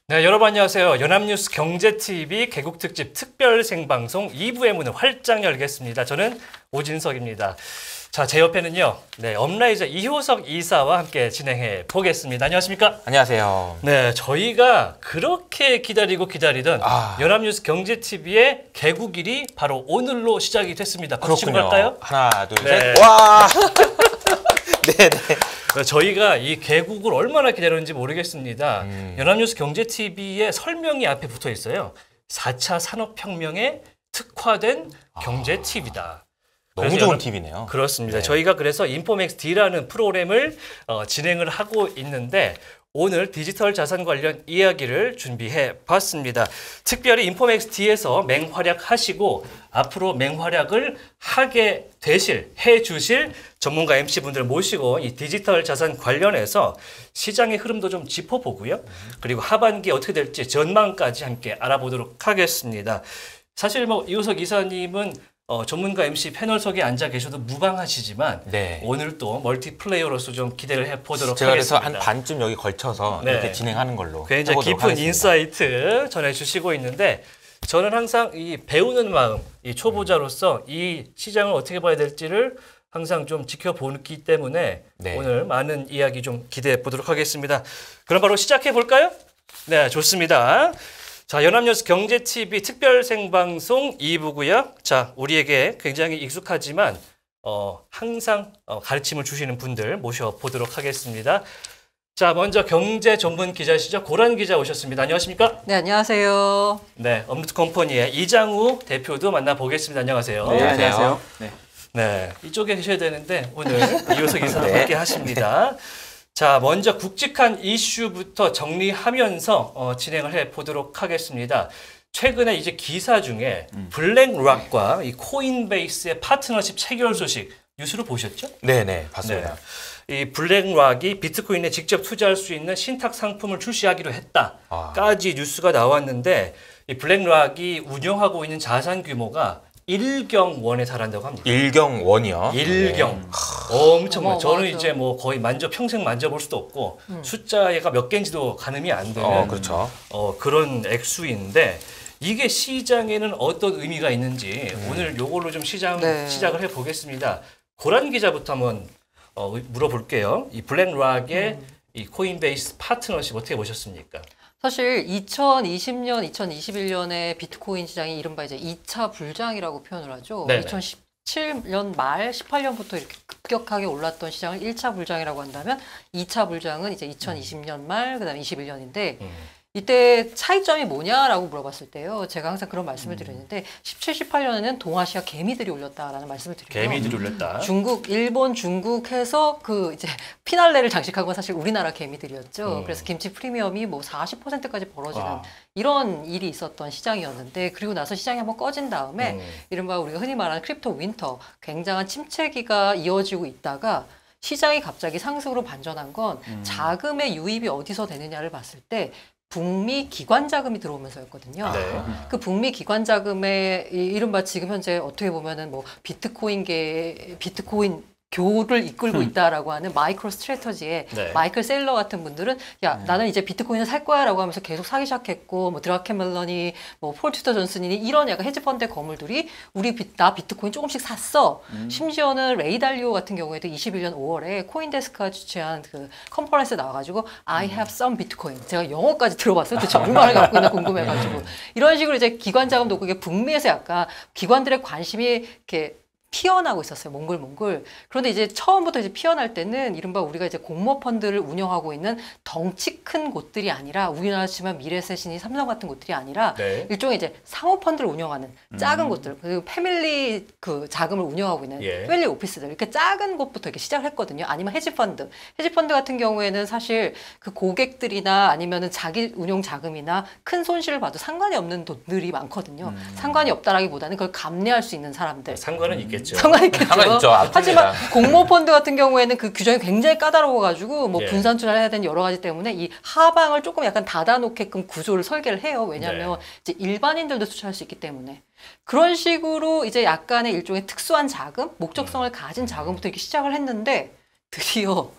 네, 여러분 안녕하세요. 연합뉴스 경제TV 개국특집 특별 생방송 2부의 문을 활짝 열겠습니다. 저는 오진석입니다. 자, 제 옆에는요, 업라이저 이효석 이사와 함께 진행해 보겠습니다. 안녕하십니까? 안녕하세요. 네, 저희가 그렇게 기다리던 연합뉴스 경제TV의 개국일이 바로 오늘로 시작이 됐습니다. 박수 치고 갈까요? 하나, 둘, 네. 셋. 와! 네네. 저희가 이 개국을 얼마나 기다렸는지 모르겠습니다. 연합뉴스 경제TV의 설명이 앞에 붙어 있어요. 4차 산업혁명에 특화된 경제TV다. 너무 좋은 TV네요. 그렇습니다. 네. 저희가 그래서 인포맥스 D라는 프로그램을 진행을 하고 있는데 오늘 디지털 자산 관련 이야기를 준비해 봤습니다. 특별히 인포맥스 D에서 맹활약하시고 앞으로 맹활약을 해주실 전문가 MC분들 모시고 이 디지털 자산 관련해서 시장의 흐름도 좀 짚어보고요. 그리고 하반기 어떻게 될지 전망까지 함께 알아보도록 하겠습니다. 사실 이효석 이사님은 전문가 MC 패널석에 앉아 계셔도 무방하시지만 네. 오늘 또 멀티플레이어로서 좀 기대를 해보도록 제가 하겠습니다. 그래서 한 반쯤 여기 걸쳐서 이렇게 진행하는 걸로 굉장히 깊은 하겠습니다. 인사이트 전해주시고 있는데 저는 항상 이 배우는 마음, 이 초보자로서 이 시장을 어떻게 봐야 될지를 항상 좀 지켜보기 때문에 오늘 많은 이야기 좀 기대해 보도록 하겠습니다. 그럼 바로 시작해 볼까요? 네, 좋습니다. 자, 연합뉴스 경제TV 특별 생방송 2부고요. 자, 우리에게 굉장히 익숙하지만 항상 가르침을 주시는 분들 모셔보도록 하겠습니다. 자, 먼저 경제 전문 기자시죠. 고란 기자 오셨습니다. 안녕하십니까? 네, 안녕하세요. 네, 업루트컴퍼니의 이장우 대표도 만나보겠습니다. 안녕하세요. 네, 안녕하세요. 네, 이쪽에 계셔야 되는데 오늘 이효석 이사와 함께 하십니다. 자, 먼저 굵직한 이슈부터 정리하면서 진행을 해보도록 하겠습니다. 최근에 이제 기사 중에 블랙락과 이 코인베이스의 파트너십 체결 소식 뉴스를 보셨죠? 네네, 봤습니다. 네. 이 블랙락이 비트코인에 직접 투자할 수 있는 신탁 상품을 출시하기로 했다까지 뉴스가 나왔는데 이 블랙락이 운영하고 있는 자산 규모가 1경 원에 달한다고 합니다. 1경 원이요? 1경. 엄청 많아요. 저는 맞아. 이제 거의 평생 만져볼 수도 없고 숫자가 몇 개인지도 가늠이 안 되는 그렇죠. 그런 액수인데 이게 시장에는 어떤 의미가 있는지 오늘 요걸로 좀 시작을 해보겠습니다. 고란 기자부터 한번 물어볼게요. 이 블랙락의 이 코인베이스 파트너십 어떻게 보셨습니까? 사실 2020년, 2021년에 비트코인 시장이 이른바 이제 2차 불장이라고 표현을 하죠. 네네. 2017년 말, 18년부터 이렇게 급격하게 올랐던 시장을 1차 불장이라고 한다면 2차 불장은 이제 2020년 말, 그다음에 21년인데 이때 차이점이 뭐냐라고 물어봤을 때요. 제가 항상 그런 말씀을 드렸는데 17, 18년에는 동아시아 개미들이 올렸다라는 말씀을 드려요. 개미들이 올렸다. 중국, 일본, 중국 해서 그 이제 피날레를 장식한 건 사실 우리나라 개미들이었죠. 그래서 김치 프리미엄이 40%까지 벌어지는 이런 일이 있었던 시장이었는데 그리고 나서 시장이 한번 꺼진 다음에 이른바 우리가 흔히 말하는 크립토 윈터 굉장한 침체기가 이어지고 있다가 시장이 갑자기 상승으로 반전한 건 자금의 유입이 어디서 되느냐를 봤을 때 북미 기관 자금이 들어오면서였거든요. 네. 그 북미 기관 자금의 이른바 지금 현재 어떻게 보면은 비트코인 교를 이끌고 있다라고 하는 마이크로 스트래터지의 마이클 셀러 같은 분들은 나는 이제 비트코인을 살 거야라고 하면서 계속 사기 시작했고 드라켄 멜런이 폴 투더 존슨이 이런 약간 헤지펀드의 거물들이 나 비트코인 조금씩 샀어. 심지어는 레이 달리오 같은 경우에도 21년 5월에 코인데스크가 주최한 그 컨퍼런스에 나와가지고 I have some 비트코인 제가 영어까지 들어봤어요. 도대체 얼마나 갖고 있나 궁금해가지고 이런 식으로 이제 기관 자금도 그게 북미에서 약간 기관들의 관심이 이렇게 피어나고 있었어요. 몽글몽글. 그런데 이제 처음부터 이제 피어날 때는 이른바 우리가 이제 공모 펀드를 운영하고 있는 덩치 큰 곳들이 아니라 우리나라 치면 미래세신이 삼성 같은 곳들이 아니라 일종의 이제 사모 펀드를 운영하는 작은 곳들 그리고 패밀리 그 자금을 운영하고 있는 패밀리 오피스들 이렇게 작은 곳부터 이렇게 시작을 했거든요. 아니면 헤지펀드 같은 경우에는 사실 그 고객들이나 아니면은 자기 운용 자금이나 큰 손실을 봐도 상관이 없는 돈들이 많거든요. 상관이 없다라기보다는 그걸 감내할 수 있는 사람들. 상관은 있겠죠. 상관이 있겠죠. 하지만 공모 펀드 같은 경우에는 그 규정이 굉장히 까다로워가지고 분산 투자를 해야 되는 여러 가지 때문에 이 하방을 조금 약간 닫아놓게끔 구조를 설계를 해요. 왜냐하면 이제 일반인들도 투자할 수 있기 때문에 그런 식으로 이제 약간의 일종의 특수한 자금, 목적성을 가진 자금부터 이렇게 시작을 했는데 드디어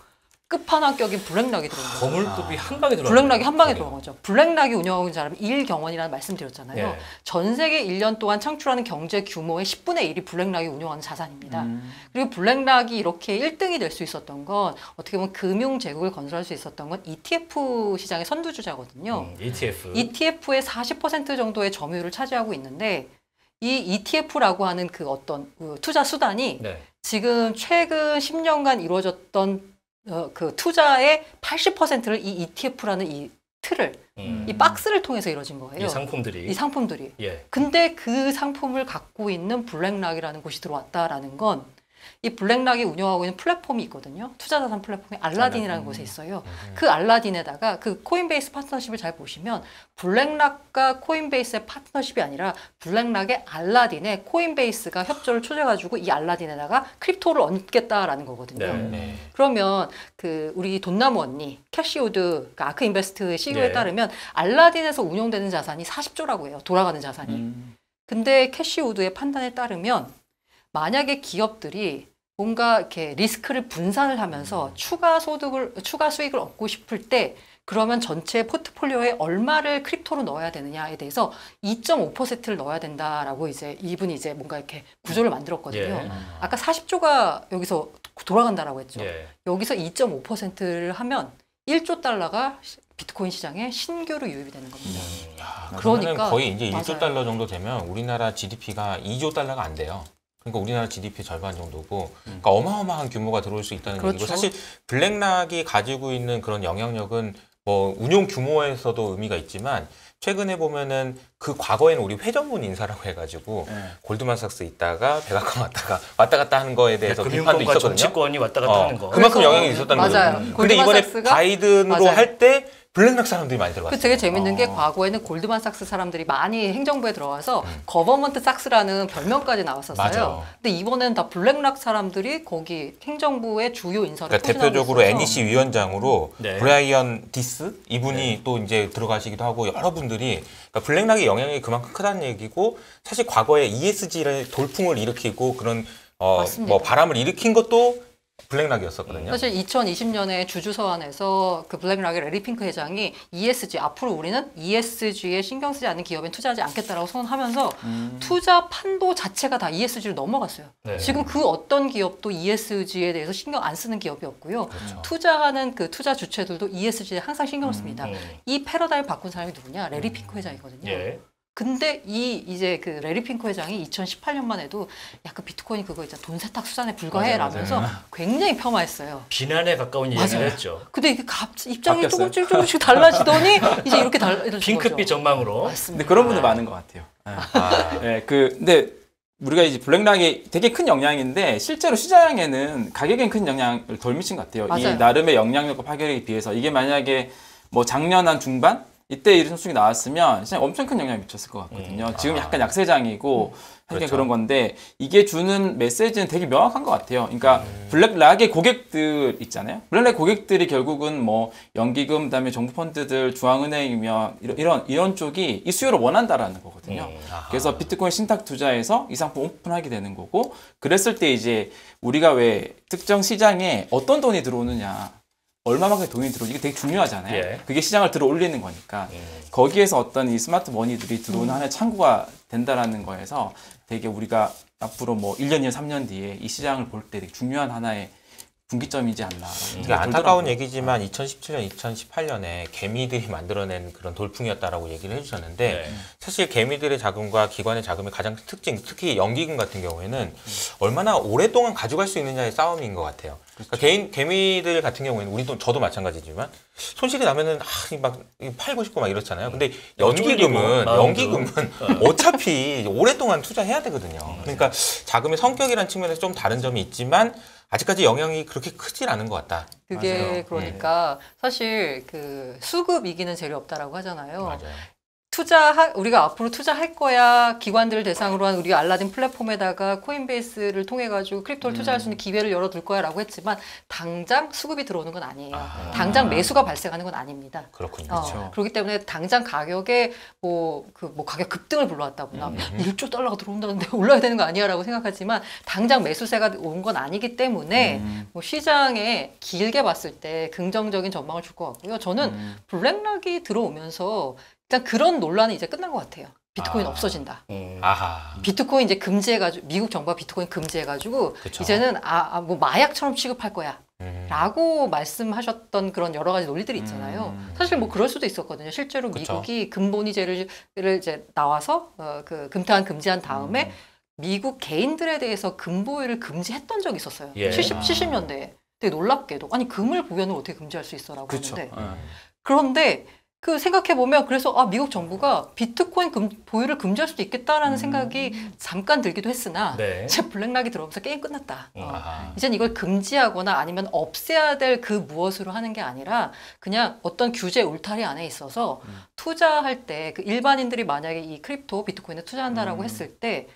끝판왕격인 블랙락이 들어온 거예요. 거물급이 한 방에 들어온 블랙락이 한 방에 들어온 거죠. 블랙락이 운영하고 있는 사람이 일경원이라는 말씀드렸잖아요. 예. 전 세계 1년 동안 창출하는 경제 규모의 10분의 1이 블랙락이 운영하는 자산입니다. 그리고 블랙락이 이렇게 1등이 될 수 있었던 건 어떻게 보면 금융 제국을 건설할 수 있었던 건 ETF 시장의 선두주자거든요. ETF의 40% 정도의 점유율을 차지하고 있는데 이 ETF라고 하는 그 어떤 투자 수단이 네. 지금 최근 10년간 이루어졌던 그 투자의 80%를 이 ETF라는 이 틀을, 이 박스를 통해서 이루어진 거예요. 이 상품들이. 예. 근데 그 상품을 갖고 있는 블랙락이라는 곳이 들어왔다라는 건 이 블랙락이 운영하고 있는 플랫폼이 있거든요. 투자자산 플랫폼이 알라딘이라는 곳에 있어요. 그 알라딘에다가 그 코인베이스 파트너십을 잘 보시면 블랙락과 코인베이스의 파트너십이 아니라 블랙락의 알라딘에 코인베이스가 협조를 초대해가지고 이 알라딘에다가 크립토를 얹겠다라는 거거든요. 네. 그러면 그 우리 돈나무 언니 캐시우드 그러니까 아크인베스트 CEO에 따르면 알라딘에서 운용되는 자산이 40조라고 해요. 돌아가는 자산이. 근데 캐시우드의 판단에 따르면 만약에 기업들이 뭔가 이렇게 리스크를 분산을 하면서 추가 수익을 얻고 싶을 때 그러면 전체 포트폴리오에 얼마를 크립토로 넣어야 되느냐에 대해서 2.5%를 넣어야 된다라고 이제 이분이 이제 뭔가 이렇게 구조를 만들었거든요. 아까 40조가 여기서 돌아간다라고 했죠. 여기서 2.5%를 하면 1조 달러가 비트코인 시장에 신규로 유입이 되는 겁니다. 그러니까 거의 이제 1조 달러 정도 되면 우리나라 GDP가 2조 달러가 안 돼요. 그러니까 우리나라 GDP 절반 정도고, 그러니까 어마어마한 규모가 들어올 수 있다는 얘기고, 사실 블랙락이 가지고 있는 그런 영향력은 뭐 운용 규모에서도 의미가 있지만 최근에 보면은 그 과거에는 우리 회전문 인사라고 해가지고 골드만삭스 있다가 백악관 왔다 갔다 하는 거에 대해서 비판도 있었거든요. 정치권이 왔다 갔다 하는 거. 그만큼 영향이 있었다는 거죠. 맞아요. 근데 이번에 바이든으로 할 때 블랙락 사람들이 많이 들어갔어요. 그 되게 재밌는 게 과거에는 골드만삭스 사람들이 많이 행정부에 들어와서 거버먼트 삭스라는 별명까지 나왔었어요. 맞아. 근데 이번에는 다 블랙락 사람들이 거기 행정부의 주요 인사로 그러니까 대표적으로 NEC 위원장으로 브라이언 디스 이분이 또 이제 들어가시기도 하고 여러분들이 그러니까 블랙락의 영향이 그만큼 크다는 얘기고, 사실 과거에 ESG를 돌풍을 일으키고 그런 뭐 바람을 일으킨 것도 블랙락이었었거든요. 사실 2020년에 주주 서한에서 그 블랙락의 레리 핑크 회장이 ESG, 앞으로 우리는 ESG에 신경 쓰지 않는 기업엔 투자하지 않겠다라고 선언하면서 투자 판도 자체가 다 ESG로 넘어갔어요. 지금 그 어떤 기업도 ESG에 대해서 신경 안 쓰는 기업이 없고요. 투자하는 그 투자 주체들도 ESG에 항상 신경을 씁니다. 이 패러다임 바꾼 사람이 누구냐? 레리 핑크 회장이거든요. 근데 이제 그 레리 핑크 회장이 2018년만 해도 약간 비트코인이 그거 있잖아, 돈 세탁 수단에 불과해라면서 굉장히 폄하했어요. 비난에 가까운 얘기를 했죠. 근데 이게 입장이 조금씩 달라지더니 이제 이렇게 달라진 핑크빛 거죠. 전망으로. 맞습니다. 근데 그런 분들 많은 것 같아요. 근데 우리가 이제 블랙락이 되게 큰 영향인데 실제로 시장에는 가격엔 큰 영향을 덜 미친 것 같아요. 맞아요. 이 나름의 영향력과 파괴력에 비해서 이게 만약에 뭐 작년 한 중반 이때 이런 소식이 나왔으면 진짜 엄청 큰 영향을 미쳤을 것 같거든요. 지금 약간 약세장이고 하여튼 그런 건데 이게 주는 메시지는 되게 명확한 것 같아요. 그러니까 블랙락의 고객들 있잖아요. 블랙락 고객들이 결국은 뭐 연기금, 그다음에 정부 펀드들, 중앙은행이며 이런 쪽이 이 수요를 원한다라는 거거든요. 그래서 비트코인 신탁 투자에서 이 상품 오픈하게 되는 거고, 그랬을 때 이제 우리가 왜 특정 시장에 어떤 돈이 들어오느냐, 얼마만큼 돈이 들어오지, 이게 되게 중요하잖아요. 그게 시장을 들어 올리는 거니까. 거기에서 어떤 이 스마트 머니들이 들어오는 하나의 창구가 된다라는 거에서 되게 우리가 앞으로 뭐 1년, 2년, 3년 뒤에 이 시장을 볼 때 되게 중요한 하나의 분기점이지 않나. 이게 안타까운 얘기지만 2017년, 2018년에 개미들이 만들어낸 그런 돌풍이었다라고 얘기를 해주셨는데 사실 개미들의 자금과 기관의 자금의 가장 특징, 특히 연기금 같은 경우에는 얼마나 오랫동안 가져갈 수 있느냐의 싸움인 것 같아요. 그러니까 개미들 같은 경우에는 저도 마찬가지지만 손실이 나면은 막 팔고 싶고 막 이렇잖아요. 근데 연기금은 어차피 오랫동안 투자해야 되거든요. 그러니까 자금의 성격이라는 측면에서 좀 다른 점이 있지만 아직까지 영향이 그렇게 크진 않은 것 같다. 그게 맞아요. 그러니까 사실 그 수급 이기는 재료 없다라고 하잖아요. 맞아요. 우리가 앞으로 투자할 거야. 기관들을 대상으로 한 우리가 알라딘 플랫폼에다가 코인베이스를 통해 가지고 크립토를 투자할 수 있는 기회를 열어둘 거야라고 했지만 당장 수급이 들어오는 건 아니에요. 당장 매수가 발생하는 건 아닙니다. 그렇군요. 그렇죠. 그렇기 때문에 당장 가격에 가격 급등을 불러왔다거나 1조 달러가 들어온다는데 올라야 되는 거 아니야라고 생각하지만 당장 매수세가 온 건 아니기 때문에 시장에 길게 봤을 때 긍정적인 전망을 줄 것 같고요. 저는 블랙락이 들어오면서 일단 그런 논란이 이제 끝난 것 같아요. 비트코인 없어진다. 아하. 비트코인 이제 금지해가지고 미국 정부가 비트코인 금지해가지고 그쵸. 이제는 뭐 마약처럼 취급할 거야. 라고 말씀하셨던 그런 여러 가지 논리들이 있잖아요. 사실 뭐 그럴 수도 있었거든요. 실제로 그쵸. 미국이 금본위제를 이제 나와서 그 금태환 금지한 다음에 미국 개인들에 대해서 금보유를 금지했던 적이 있었어요. 예. 70년대에. 되게 놀랍게도 아니 금을 보유는 어떻게 금지할 수 있어라고 그렇죠. 하는데 그런데 그 생각해보면 그래서 미국 정부가 비트코인 보유를 금지할 수도 있겠다라는 생각이 잠깐 들기도 했으나 네. 이제 블랙락이 들어오면서 게임 끝났다. 아하. 이젠 이걸 금지하거나 아니면 없애야 될 그 무엇으로 하는 게 아니라 그냥 어떤 규제 울타리 안에 있어서 투자할 때 그 일반인들이 만약에 이 크립토 비트코인에 투자한다라고 했을 때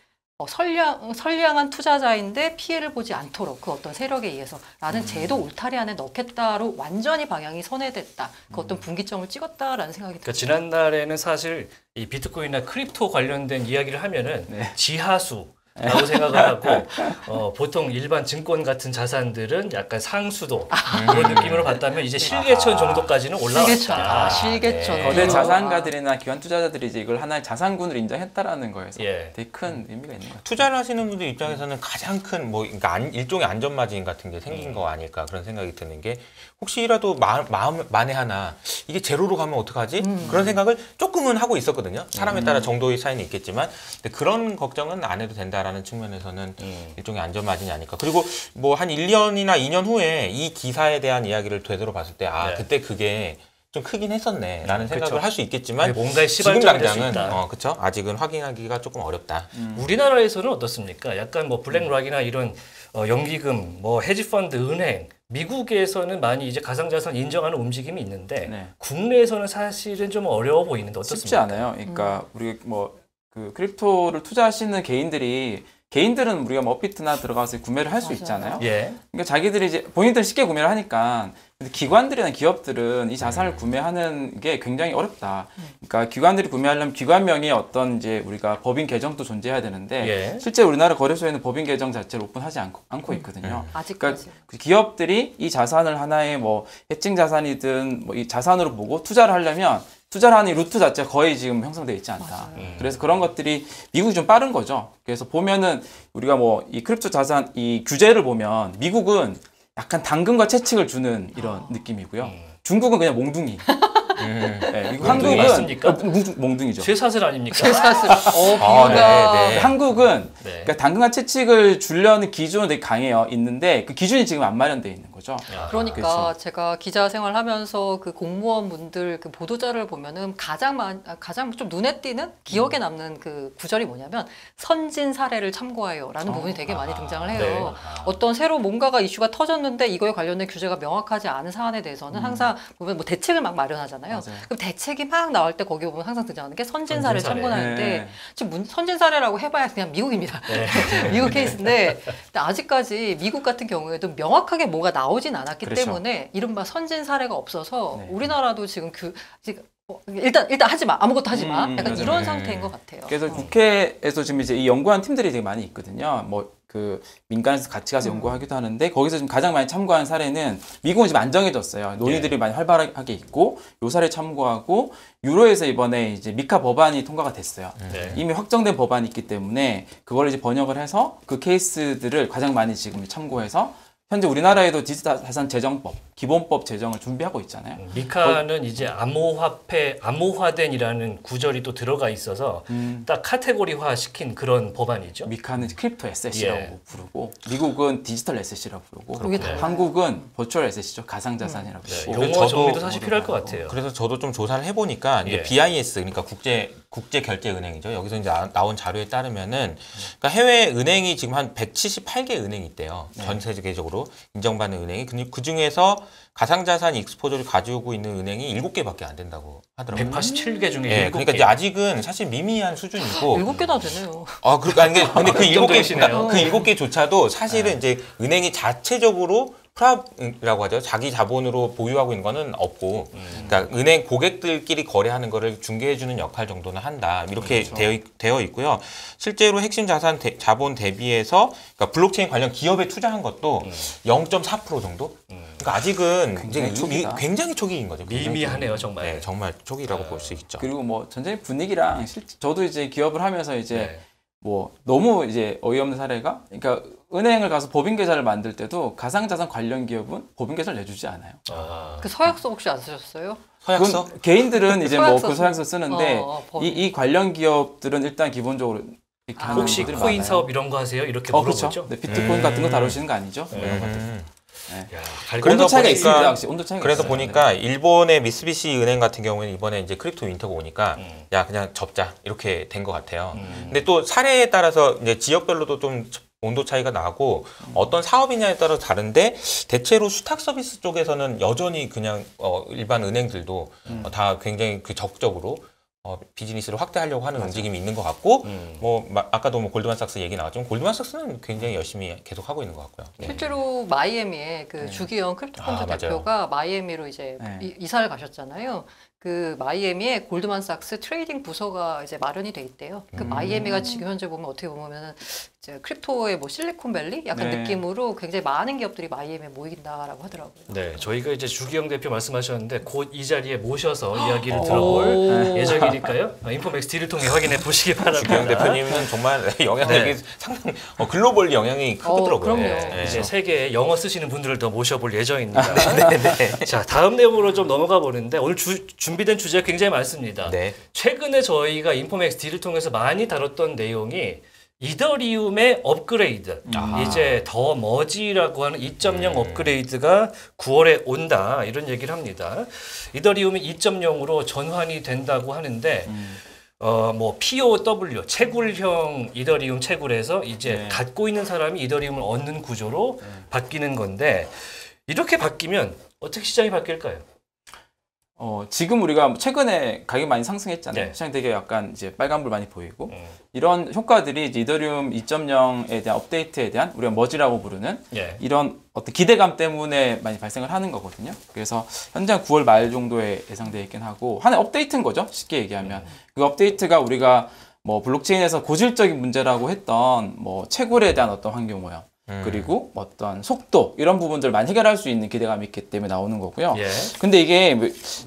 선량한 투자자인데 피해를 보지 않도록 그 어떤 세력에 의해서라는 제도 울타리 안에 넣겠다로 완전히 방향이 선회됐다. 그 어떤 분기점을 찍었다라는 생각이 그러니까 듭니다. 지난달에는 사실 이 비트코인이나 크립토 관련된 이야기를 하면은 네. 지하수라고 생각을 하고 보통 일반 증권 같은 자산들은 약간 상수도 그런 느낌으로 봤다면 이제 실개천 정도까지는 올라왔다. 실개천. 거대 아. 자산가들이나 기관 투자자들이 이제 이걸 하나의 자산군으로 인정했다라는 거에서 예. 되게 큰 의미가 있는 것 같아요. 투자를 하시는 분들 입장에서는 가장 큰 그러니까 일종의 안전마진 같은 게 생긴 거 아닐까 그런 생각이 드는 게 혹시라도 마음 만에 하나 이게 제로로 가면 어떡하지? 그런 생각을 조금은 하고 있었거든요. 사람에 따라 정도의 차이는 있겠지만 근데 그런 걱정은 안 해도 된다라는 측면에서는 일종의 안전마진이 아닐까. 그리고 뭐 한 1년이나 2년 후에 이 기사에 대한 이야기를 되돌아 봤을 때 네. 그때 그게 좀 크긴 했었네라는 생각을 할 수 있겠지만 뭔가의 지금 시발점이 될 수 당장은 있다. 그렇죠. 아직은 확인하기가 조금 어렵다. 우리나라에서는 어떻습니까? 약간 뭐 블랙락이나 이런 연기금, 뭐 헤지펀드, 은행, 미국에서는 많이 이제 가상자산 인정하는 움직임이 있는데 네. 국내에서는 사실은 좀 어려워 보이는데 어떻습니까? 쉽지 않아요. 그러니까 우리 뭐 그 크립토를 투자하시는 개인들은 우리가 뭐 업비트나 들어가서 구매를 할 수 맞아요. 있잖아요. 예. 그러니까 자기들이 이제 본인들 쉽게 구매를 하니까 근데 기관들이나 기업들은 이 자산을 구매하는 게 굉장히 어렵다. 그러니까 기관들이 구매하려면 기관명의 어떤 이제 우리가 법인 계정도 존재해야 되는데 예. 실제 우리나라 거래소에는 법인 계정 자체를 오픈하지 않고 있거든요. 아직까지. 그러니까 기업들이 이 자산을 하나의 뭐 해칭 자산이든 뭐 이 자산으로 보고 투자를 하려면 투자를 하는 이 루트 자체가 거의 지금 형성되어 있지 않다. 그래서 그런 것들이 미국이 좀 빠른 거죠. 그래서 보면은 우리가 뭐 이 크립토 자산 이 규제를 보면 미국은 약간 당근과 채찍을 주는 이런 느낌이고요. 중국은 그냥 몽둥이. 네, 미국 몽둥이 한국은 맞습니까? 몽둥이죠. 쇠사슬 아닙니까? 쇠사슬. 네, 네. 한국은 네. 그러니까 당근과 채찍을 주려는 기준은 되게 강해요. 있는데 그 기준이 지금 안 마련되어 있는 거죠. 그러니까 그렇죠. 제가 기자 생활하면서 그 공무원분들 그 보도자를 보면은 가장 좀 눈에 띄는 기억에 남는 그 구절이 뭐냐면 선진 사례를 참고하여라는 부분이 되게 많이 등장을 해요. 네. 어떤 새로 뭔가가 이슈가 터졌는데 이거에 관련된 규제가 명확하지 않은 사안에 대해서는 항상 보면 뭐 대책을 막 마련하잖아요. 맞아요. 그럼 대책이 막 나올 때 거기 보면 항상 등장하는 게 선진 사례를 선진 사례. 참고하는데 네. 지금 선진 사례라고 해봐야 그냥 미국입니다. 미국 케이스인데 근데 아직까지 미국 같은 경우에도 명확하게 뭐가 나오진 않았기 그렇죠. 때문에 이른바 선진 사례가 없어서 네. 우리나라도 지금 지금 일단 하지 마 아무것도 하지 마 약간 맞아요. 이런 상태인 것 같아요. 그래서 국회에서 지금 이제 이 연구한 팀들이 되게 많이 있거든요. 뭐 그 민간에서 같이 가서 연구하기도 하는데 거기서 지금 가장 많이 참고한 사례는 미국은 지금 안정해졌어요. 논의들이 많이 활발하게 있고 요 사례 참고하고 유로에서 이번에 이제 미카 법안이 통과가 됐어요. 네. 이미 확정된 법안이 있기 때문에 그걸 이제 번역을 해서 그 케이스들을 가장 많이 지금 참고해서 현재 우리나라에도 디지털 자산 제정법, 기본법 제정을 준비하고 있잖아요. 미카는 이제 암호화된이라는 구절이 또 들어가 있어서 딱 카테고리화 시킨 그런 법안이죠. 미카는 크립토 에셋이라고 예. 부르고 미국은 디지털 에셋이라고 부르고 그게 달라요. 한국은 버추얼 에셋이죠. 가상자산이라고 네, 부르고 용어 정리도 사실 필요할 것 같아요. 그래서 저도 좀 조사를 해보니까 이제 예. BIS 그러니까 국제결제은행이죠. 여기서 이제 나온 자료에 따르면은 그러니까 해외 은행이 지금 한 178개 은행이 있대요. 전 세계적으로 인정받는 은행이. 그 중에서 가상자산 익스포저를 가지고 있는 은행이 7개밖에 안 된다고 하더라고요. 187개 중에 네, 7개. 그러니까 이제 아직은 사실 미미한 수준이고 7개나 되네요. 근데 그 7개, 정도이시네요. 그 7개조차도 사실은 이제 은행이 자체적으로 프랍이라고 하죠. 자기 자본으로 보유하고 있는 거는 없고, 그러니까 은행 고객들끼리 거래하는 거를 중개해주는 역할 정도는 한다. 이렇게 그렇죠. 되어 있고요. 실제로 핵심 자본 대비해서 그러니까 블록체인 관련 기업에 투자한 것도 0.4% 정도. 그러니까 아직은 굉장히 초기다. 굉장히 초기인 거죠. 미미하네요, 정말. 네, 정말 초기라고 볼 수 있죠. 그리고 뭐 전체적인 분위기랑 저도 이제 기업을 하면서 이제 네. 뭐 너무 이제 어이없는 사례가 그러니까 은행을 가서 법인 계좌를 만들 때도 가상자산 관련 기업은 법인 계좌를 내주지 않아요. 그 서약서 혹시 안 쓰셨어요? 서약서? 그건 개인들은 이제 뭐 서약서 그 서약서 쓰는데 법인. 이 관련 기업들은 일단 기본적으로 이렇게 하는 혹시 분들이 코인 많아요. 사업 이런 거 하세요? 이렇게 물어보죠. 그렇죠. 네, 비트코인 같은 거 다루시는 거 아니죠? 뭐 이런 것들. 야, 그래서 온도 차이가 보니까- 있습니다. 확실히 온도 차이가 그래서 있어요. 보니까 일본의 미쓰비시 은행 같은 경우에는 이번에 이제 크립토 윈터가 오니까 야 그냥 접자 이렇게 된 것 같아요. 근데 또 사례에 따라서 이제 지역별로도 좀 온도 차이가 나고 어떤 사업이냐에 따라 다른데 대체로 수탁 서비스 쪽에서는 여전히 그냥 일반 은행들도 다 굉장히 그 적극적으로 비즈니스를 확대하려고 하는 움직임이 있는 것 같고 아까도 뭐 골드만삭스 얘기 나왔지만 골드만삭스는 굉장히 열심히 계속 하고 있는 것 같고요. 네. 실제로 마이애미에 그 주기영 크립토펀드 맞아요. 대표가 마이애미로 이제 네. 이사를 가셨잖아요. 그 마이애미에 골드만삭스 트레이딩 부서가 이제 마련이 돼 있대요. 그 마이애미가 지금 현재 보면 어떻게 보면은 이제 크립토의 뭐 실리콘밸리 약간 네. 느낌으로 굉장히 많은 기업들이 마이애미에 모인다라고 하더라고요. 네, 저희가 이제 주기영 대표 말씀하셨는데 곧 이 자리에 모셔서 이야기를 들어볼 예정이니까요. 인포맥스 D를 통해 확인해 보시기 바랍니다. 주기영 대표님은 정말 영향력이 상당히 글로벌 영향이 크더라고요. 그럼요. 네. 이제 세계에 영어 쓰시는 분들을 더 모셔볼 예정입니다. 네. 자, 다음 내용으로 좀 넘어가 보는데 오늘 준비된 주제가 굉장히 많습니다. 네. 최근에 저희가 인포맥스 D를 통해서 많이 다뤘던 내용이 이더리움의 업그레이드, 이제 더 머지라고 하는 2.0 업그레이드가 9월에 온다 이런 얘기를 합니다. 이더리움이 2.0으로 전환이 된다고 하는데 뭐 POW 채굴형 이더리움 채굴에서 이제 갖고 있는 사람이 이더리움을 얻는 구조로 바뀌는 건데 이렇게 바뀌면 어떻게 시장이 바뀔까요? 지금 우리가 최근에 가격이 많이 상승했잖아요. 네. 시장이 되게 약간 이제 빨간불 많이 보이고 이런 효과들이 이제 이더리움 2.0에 대한 업데이트에 대한 우리가 머지라고 부르는 예. 이런 어떤 기대감 때문에 많이 발생을 하는 거거든요. 그래서 현재 9월 말 정도에 예상되어 있긴 하고 하나의 업데이트인 거죠. 쉽게 얘기하면 그 업데이트가 우리가 뭐 블록체인에서 고질적인 문제라고 했던 뭐 채굴에 대한 어떤 환경 오염 그리고 어떤 속도 이런 부분들을 많이 해결할 수 있는 기대감이 있기 때문에 나오는 거고요. 예. 근데 이게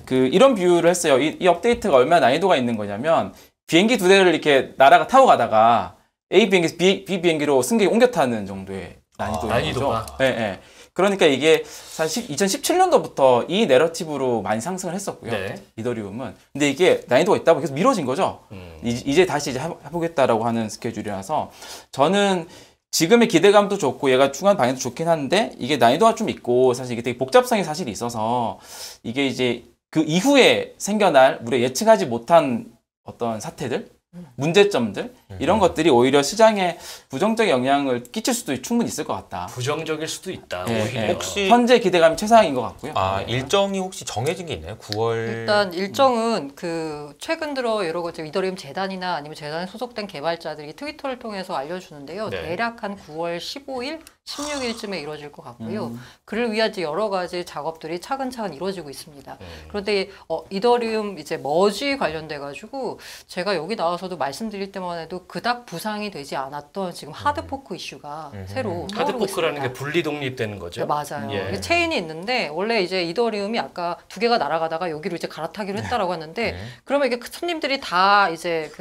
이런 비유를 했어요. 이 업데이트가 얼마나 난이도가 있는 거냐면 비행기 두 대를 이렇게 나라가 타고 가다가 A 비행기에서 B 비행기로 승객이 옮겨 타는 정도의 난이도인 거죠. 네, 네. 그러니까 이게 사실 2017년도부터 이 내러티브로 많이 상승을 했었고요. 네. 이더리움은. 근데 이게 난이도가 있다 보니까 계속 미뤄진 거죠. 이제 다시 해보겠다라고 하는 스케줄이라서 저는 지금의 기대감도 좋고 얘가 중간 방향도 좋긴 한데 이게 난이도가 좀 있고 사실 이게 되게 복잡성이 사실 있어서 이게 이제 그 이후에 생겨날 우리가 예측하지 못한 어떤 사태들, 문제점들 이런 것들이 오히려 시장에 부정적 영향을 끼칠 수도 충분히 있을 것 같다. 부정적일 수도 있다. 네, 오히려. 네. 혹시- 현재 기대감이 최상인 것 같고요. 일정이 혹시 정해진 게 있나요? 9월 일단 일정은 그 최근 들어 여러 가지 이더리움 재단이나 아니면 재단에 소속된 개발자들이 트위터를 통해서 알려주는데요. 네. 대략 한 9월 15일, 16일쯤에 이루어질 것 같고요. 그를 위한 여러 가지 작업들이 차근차근 이루어지고 있습니다. 그런데 이더리움 이제 머지 관련돼 가지고 제가 여기 나와서도 말씀드릴 때만 해도 그닥 부상이 되지 않았던 지금 하드포크 이슈가 새로 떠오르고 하드포크라는 있습니다. 게 분리 독립되는 거죠. 네, 맞아요. 예. 이게 체인이 있는데 원래 이제 이더리움이 아까 두 개가 날아가다가 여기로 이제 갈아타기로 했다라고 하는데 그러면 이게 손님들이 다 이제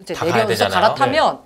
이제 다 가야 내려서 되잖아요. 갈아타면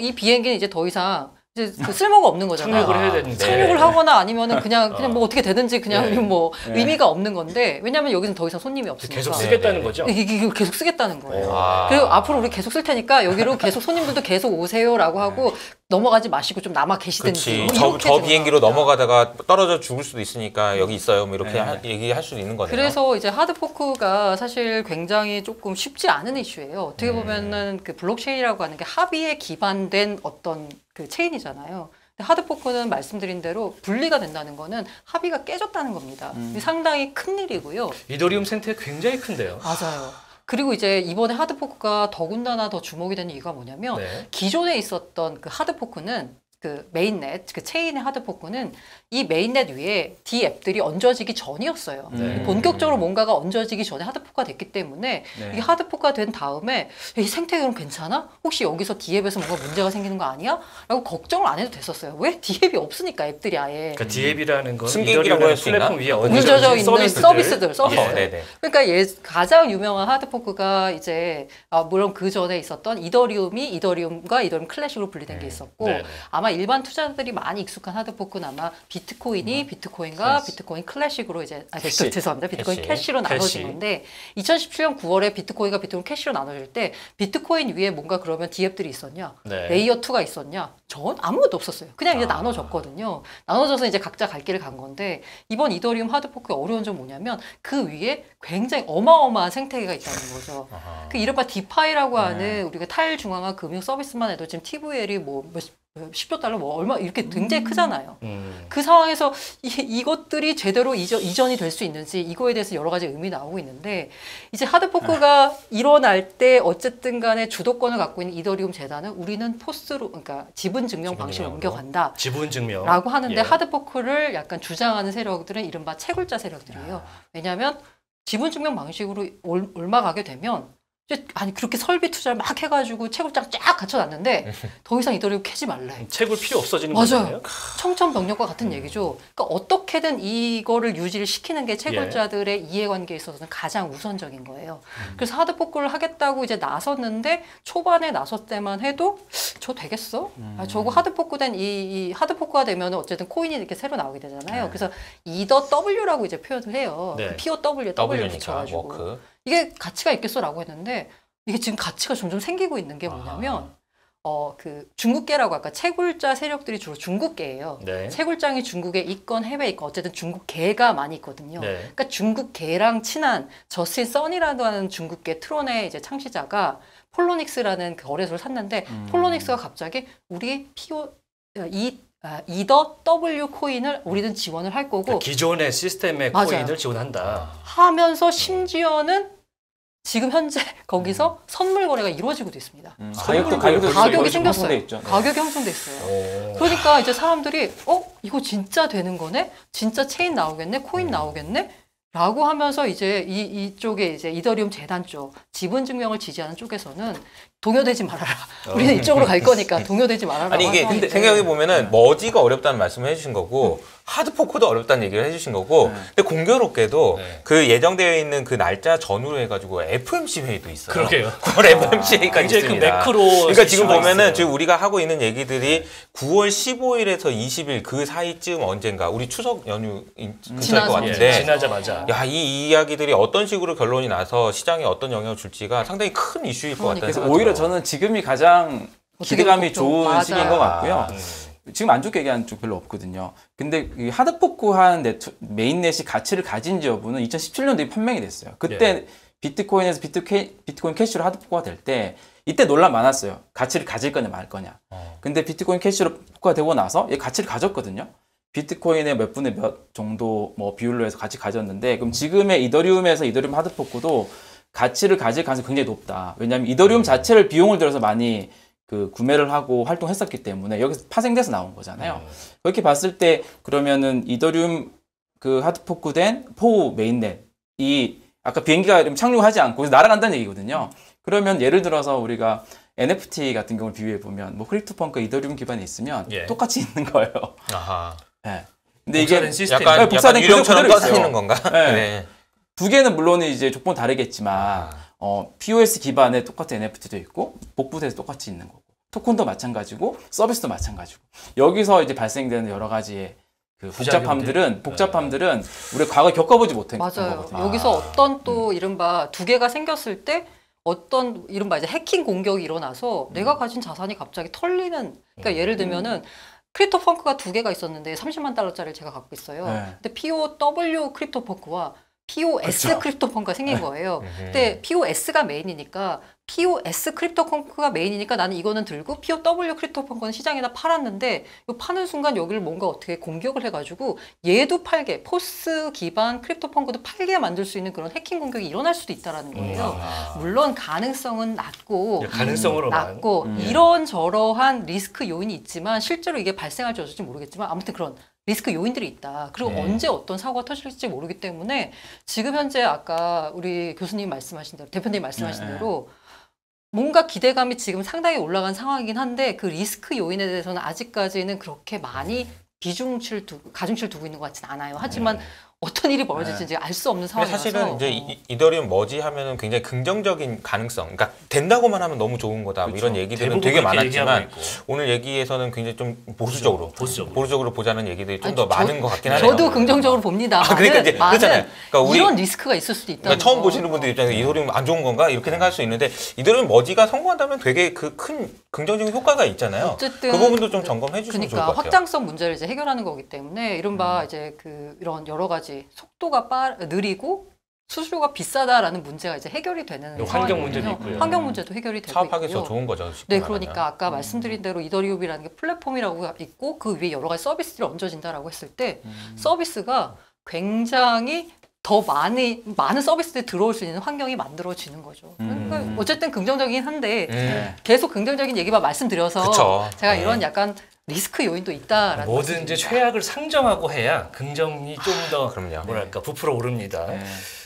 이 비행기는 이제 더 이상 이제 그 쓸모가 없는 거잖아요. 착륙을 해야 되는데. 착륙을 하거나 아니면은 그냥 뭐 어떻게 되든지 그냥 네. 뭐 의미가 없는 건데 왜냐하면 여기는 더 이상 손님이 없으니까 계속 쓰겠다는 거죠. 이게 계속 쓰겠다는 거예요. 아. 그리고 앞으로 우리 계속 쓸 테니까 여기로 계속 손님들도 계속 오세요라고 하고 넘어가지 마시고 좀 남아 계시든지. 그렇지. 뭐 저 이렇게 저 지금 비행기로 나옵니다. 넘어가다가 떨어져 죽을 수도 있으니까 여기 있어요. 뭐 이렇게 네. 얘기할 수도 있는 거네요. 그래서 이제 하드포크가 사실 굉장히 조금 쉽지 않은 이슈예요. 어떻게 보면은 그 블록체인이라고 하는 게 합의에 기반된 어떤 그 체인이잖아요. 근데 하드포크는 말씀드린 대로 분리가 된다는 거는 합의가 깨졌다는 겁니다. 상당히 큰 일이고요. 이더리움 생태가 굉장히 큰데요. 맞아요. 그리고 이제 이번에 하드포크가 더군다나 더 주목이 되는 이유가 뭐냐면 네. 기존에 있었던 그 하드포크는 그 메인넷, 그 체인의 하드포크는 이 메인넷 위에 D 앱들이 얹어지기 전이었어요. 본격적으로 뭔가가 얹어지기 전에 하드포크가 됐기 때문에 네. 이게 하드포크가 된 다음에 이 생태계 그럼 괜찮아? 혹시 여기서 D 앱에서 뭔가 문제가 생기는 거 아니야? 라고 걱정을 안 해도 됐었어요. 왜? D 앱이 없으니까 앱들이 아예. 그러니까 디앱이라는 건 승객이라고 이더리움 할 수 있나? 플랫폼 위에 얹어져 얹어진 있는 서비스들. 네네. 그러니까 가장 유명한 하드포크가 이제 물론 그 전에 있었던 이더리움이 이더리움과 이더리움 클래식으로 분리된 게 있었고 네. 아마 일반 투자자들이 많이 익숙한 하드포크는 아마 비트코인이 비트코인과 비트코인 클래식으로 이제 죄송합니다. 비트코인 캐시로 나눠진 건데 2017년 9월에 비트코인과 비트코인 캐시로 나눠질 때 비트코인 위에 뭔가 그러면 디앱들이 있었냐? 네. 레이어 2가 있었냐? 전 아무것도 없었어요. 그냥 이제 나눠졌거든요. 나눠져서 이제 각자 갈 길을 간 건데 이번 이더리움 하드포크의 어려운 점 뭐냐면 그 위에 굉장히 어마어마한 생태계가 있다는 거죠. 그 이른바 디파이라고 하는 우리가 탈중앙화 금융 서비스만 해도 지금 TVL이 뭐 10조 달러 뭐 얼마 이렇게 굉장히 크잖아요. 그 상황에서 이것들이 제대로 이전이 될 수 있는지 이거에 대해서 여러 가지 의미 나오고 있는데 이제 하드포크가 일어날 때 어쨌든 간에 주도권을 갖고 있는 이더리움 재단은 우리는 포스로 그러니까 지분 증명 방식을 옮겨간다. 지분 증명. 라고 하는데 예. 하드포크를 약간 주장하는 세력들은 이른바 채굴자 세력들이에요. 왜냐하면 지분 증명 방식으로 올라가게 되면 아니 그렇게 설비 투자를 막 해가지고 채굴장 쫙 갖춰놨는데 더 이상 이더리움 캐지 말래. 채굴 필요 없어지는 맞아요. 거잖아요. 청천벽력과 같은 얘기죠. 그러니까 어떻게든 이거를 유지를 시키는 게 채굴자들의 이해관계에 있어서는 가장 우선적인 거예요. 그래서 하드포크를 하겠다고 이제 나섰는데 초반에 나섰 때만 해도 저 되겠어? 저거 하드포크된 이 하드포크가 되면 어쨌든 코인이 이렇게 새로 나오게 되잖아요. 그래서 이더 W라고 이제 표현을 해요. 네. POW에 W W니까 붙여가지고. 워크. 이게 가치가 있겠어라고 했는데 이게 지금 가치가 점점 생기고 있는 게 뭐냐면 그 중국계라고 아까 채굴자 세력들이 주로 중국계예요. 네. 채굴장이 중국에 있건 해외에 있건 어쨌든 중국계가 많이 있거든요. 네. 그러니까 중국계랑 친한 저스틴 써니라고 하는 중국계 트론의 이제 창시자가 폴로닉스라는 그 거래소를 샀는데 폴로닉스가 갑자기 우리 이더 W 코인을 우리는 지원을 할 거고 그러니까 기존의 시스템의 맞아요. 코인을 지원한다. 하면서 심지어는 지금 현재 거기서 선물 거래가 이루어지고도 있습니다. 가격이 생겼어요. 있죠. 가격이 형성돼 있어요. 그러니까 이제 사람들이 이거 진짜 되는 거네? 진짜 체인 나오겠네? 코인 나오겠네? 라고 하면서 이제 이쪽에 이제 이더리움 재단 쪽 지분 증명을 지지하는 쪽에서는 동요되지 말아라. 우리는 이쪽으로 갈 거니까 동요되지 말아라. 아니 이게 근데 생각해 보면은 머지가 어렵다는 말씀을 해주신 거고 하드포크도 어렵다는 얘기를 해주신 거고 근데 공교롭게도 그 예정되어 있는 그 날짜 전후로 해가지고 FMC 회의도 있어요. 그러게요. 9월 FMC 회의가 굉장히 그 있습니다. 매크로 그러니까 지금 이슈가 보면은 있어요. 지금 우리가 하고 있는 얘기들이 9월 15일에서 20일 그 사이쯤 언젠가 우리 추석 연휴 근처일 것 같은데 지나자마자 야, 이 이야기들이 어떤 식으로 결론이 나서 시장에 어떤 영향을 줄지가 상당히 큰 이슈일 것 같다는 그러니까. 생각이 오히려 들어요. 저는 지금이 가장 기대감이 좋은 맞아. 시기인 것 같고요. 지금 안 좋게 얘기하는 쪽 별로 없거든요. 근데 이 하드포크한 메인넷이 가치를 가진지 여부는 2017년도에 판명이 됐어요. 그때 비트코인에서 비트코인 캐시로 하드포크가 될 때 이때 논란 많았어요. 가치를 가질 거냐 말 거냐. 근데 비트코인 캐시로가 되고 나서 얘 가치를 가졌거든요. 비트코인의 몇 분의 몇 정도 뭐 비율로 해서 같이 가졌는데 그럼 지금의 이더리움에서 이더리움 하드포크도 가치를 가질 가능성이 굉장히 높다. 왜냐하면 이더리움 자체를 비용을 들여서 많이 그 구매를 하고 활동했었기 때문에 여기서 파생돼서 나온 거잖아요. 그렇게 봤을 때 그러면은 이더리움 그 하드포크 된 포 메인넷이 아까 비행기가 착륙하지 않고 날아간다는 얘기거든요. 그러면 예를 들어서 우리가 NFT 같은 경우를 비유해 보면 뭐 크립토펑크 이더리움 기반에 있으면 똑같이 있는 거예요. 아하. 네. 근데 이게 시스템. 약간 복사된 유령처럼 그대로 떠다니는 있어요. 건가? 네. 네. 두 개는 물론 이제 조건 다르겠지만 POS 기반의 똑같은 NFT도 있고 복붙해서 똑같이 있는 거고 토큰도 마찬가지고 서비스도 마찬가지고 여기서 이제 발생되는 여러 가지의 그 복잡함들은 우리가 과거에 겪어보지 못한 맞아요. 거거든요. 여기서 어떤 또 이른바 두 개가 생겼을 때 어떤 이른바 이제 해킹 공격이 일어나서 내가 가진 자산이 갑자기 털리는 그러니까 예를 들면은 크립토펑크가 두 개가 있었는데 30만 달러짜리를 제가 갖고 있어요. 네. 근데 POW 크립토펑크와 POS 그쵸. 크립토 펑크가 생긴 거예요. 근데 POS가 메인이니까 POS 크립토 펑크가 메인이니까 나는 이거는 들고 POW 크립토 펑크는 시장에다 팔았는데 이 파는 순간 여기를 뭔가 어떻게 공격을 해가지고 얘도 팔게 포스 기반 크립토 펑크도 팔게 만들 수 있는 그런 해킹 공격이 일어날 수도 있다라는 거예요. 물론 가능성은 낮고 이런저러한 리스크 요인이 있지만 실제로 이게 발생할지 어쩔지 모르겠지만 아무튼 그런 리스크 요인들이 있다. 그리고 언제 어떤 사고가 터질지 모르기 때문에 지금 현재 아까 우리 교수님 말씀하신 대로 대표님 말씀하신 대로 뭔가 기대감이 지금 상당히 올라간 상황이긴 한데 그 리스크 요인에 대해서는 아직까지는 그렇게 많이 가중치를 두고 있는 것 같지는 않아요. 하지만 어떤 일이 벌어질지 알 수 없는 상황이라서 사실은 이제 이더리움 머지 하면은 굉장히 긍정적인 가능성, 그러니까 된다고만 하면 너무 좋은 거다. 뭐 이런 얘기들은 되게 많았지만 오늘 얘기에서는 굉장히 좀 보수적으로 보자는 얘기들이 좀 더 많은 것 같긴 하네요. 저도 긍정적으로 봅니다. 그러니까 이제 그렇잖아요. 그러니까 이런 리스크가 있을 수도 있다. 그러니까 처음 보시는 분들 입장에서 이더리움 안 좋은 건가 이렇게 생각할 수 있는데 이더리움 머지가 성공한다면 되게 그 큰 긍정적인 효과가 있잖아요. 어쨌든 그 부분도 좀 점검해 주시면 좋을 것 같아요. 확장성 문제를 이제 해결하는 거기 때문에 이른바 이제 이런 여러 가지 속도가 느리고 수수료가 비싸다라는 문제가 이제 해결이 되는 환경 문제도 있고요. 환경 문제도 해결이 되고 사업하기 있고요. 더 좋은 거죠. 네, 그러니까 아까 말씀드린 대로 이더리움이라는 게 플랫폼이라고 있고 그 위에 여러 가지 서비스들이 얹어진다라고 했을 때 서비스가 굉장히 더 많은 서비스들이 들어올 수 있는 환경이 만들어지는 거죠. 그러니까 어쨌든 긍정적이긴 한데 계속 긍정적인 얘기만 말씀드려서 그쵸. 제가 이런 약간 리스크 요인도 있다라는 뭐든지 최악을 상정하고 해야 긍정이 좀 더 뭐랄까 부풀어 오릅니다.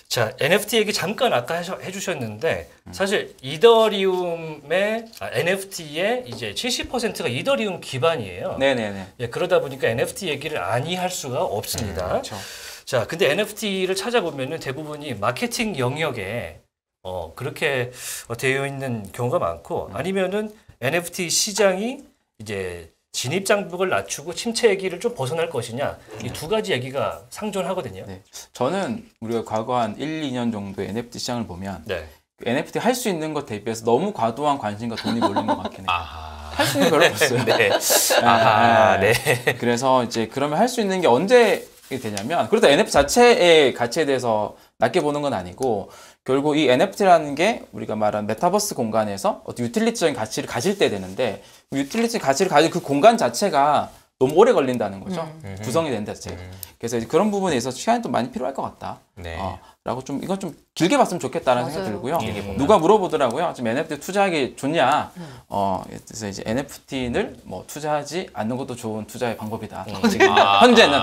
자, NFT 얘기 잠깐 아까 해주셨는데 사실 이더리움의 NFT의 이제 70%가 이더리움 기반이에요. 네네네. 예, 그러다 보니까 NFT 얘기를 아니할 수가 없습니다. 그렇죠. 자, 근데 NFT를 찾아보면은 대부분이 마케팅 영역에 그렇게 되어 있는 경우가 많고 아니면은 NFT 시장이 이제 진입 장벽을 낮추고 침체 얘기를 좀 벗어날 것이냐 이 두 가지 얘기가 상존하거든요. 네. 저는 우리가 과거 한 1, 2년 정도의 NFT 시장을 보면 NFT 할 수 있는 것 대비해서 너무 과도한 관심과 돈이 몰린 것 같긴 해요. 할 수 있는 게 별로 없어요. 네. 그래서 이제 그러면 할 수 있는 게 언제 되냐면 그렇다고 NFT 자체의 가치에 대해서 낮게 보는 건 아니고 결국 이 NFT라는 게 우리가 말한 메타버스 공간에서 어떤 유틸리티적인 가치를 가질 때 되는데 유틸리티 가치를 가질 그 공간 자체가 너무 오래 걸린다는 거죠. 구성이 된 자체가. 그래서 이제 그런 부분에 있어서 시간이 좀 많이 필요할 것 같다. 라고 좀 이건 좀 길게 봤으면 좋겠다라는 생각이 들고요. 누가 물어보더라고요. 지금 NFT 투자하기 좋냐? 그래서 이제 NFT를 뭐 투자하지 않는 것도 좋은 투자의 방법이다. 지금 현재는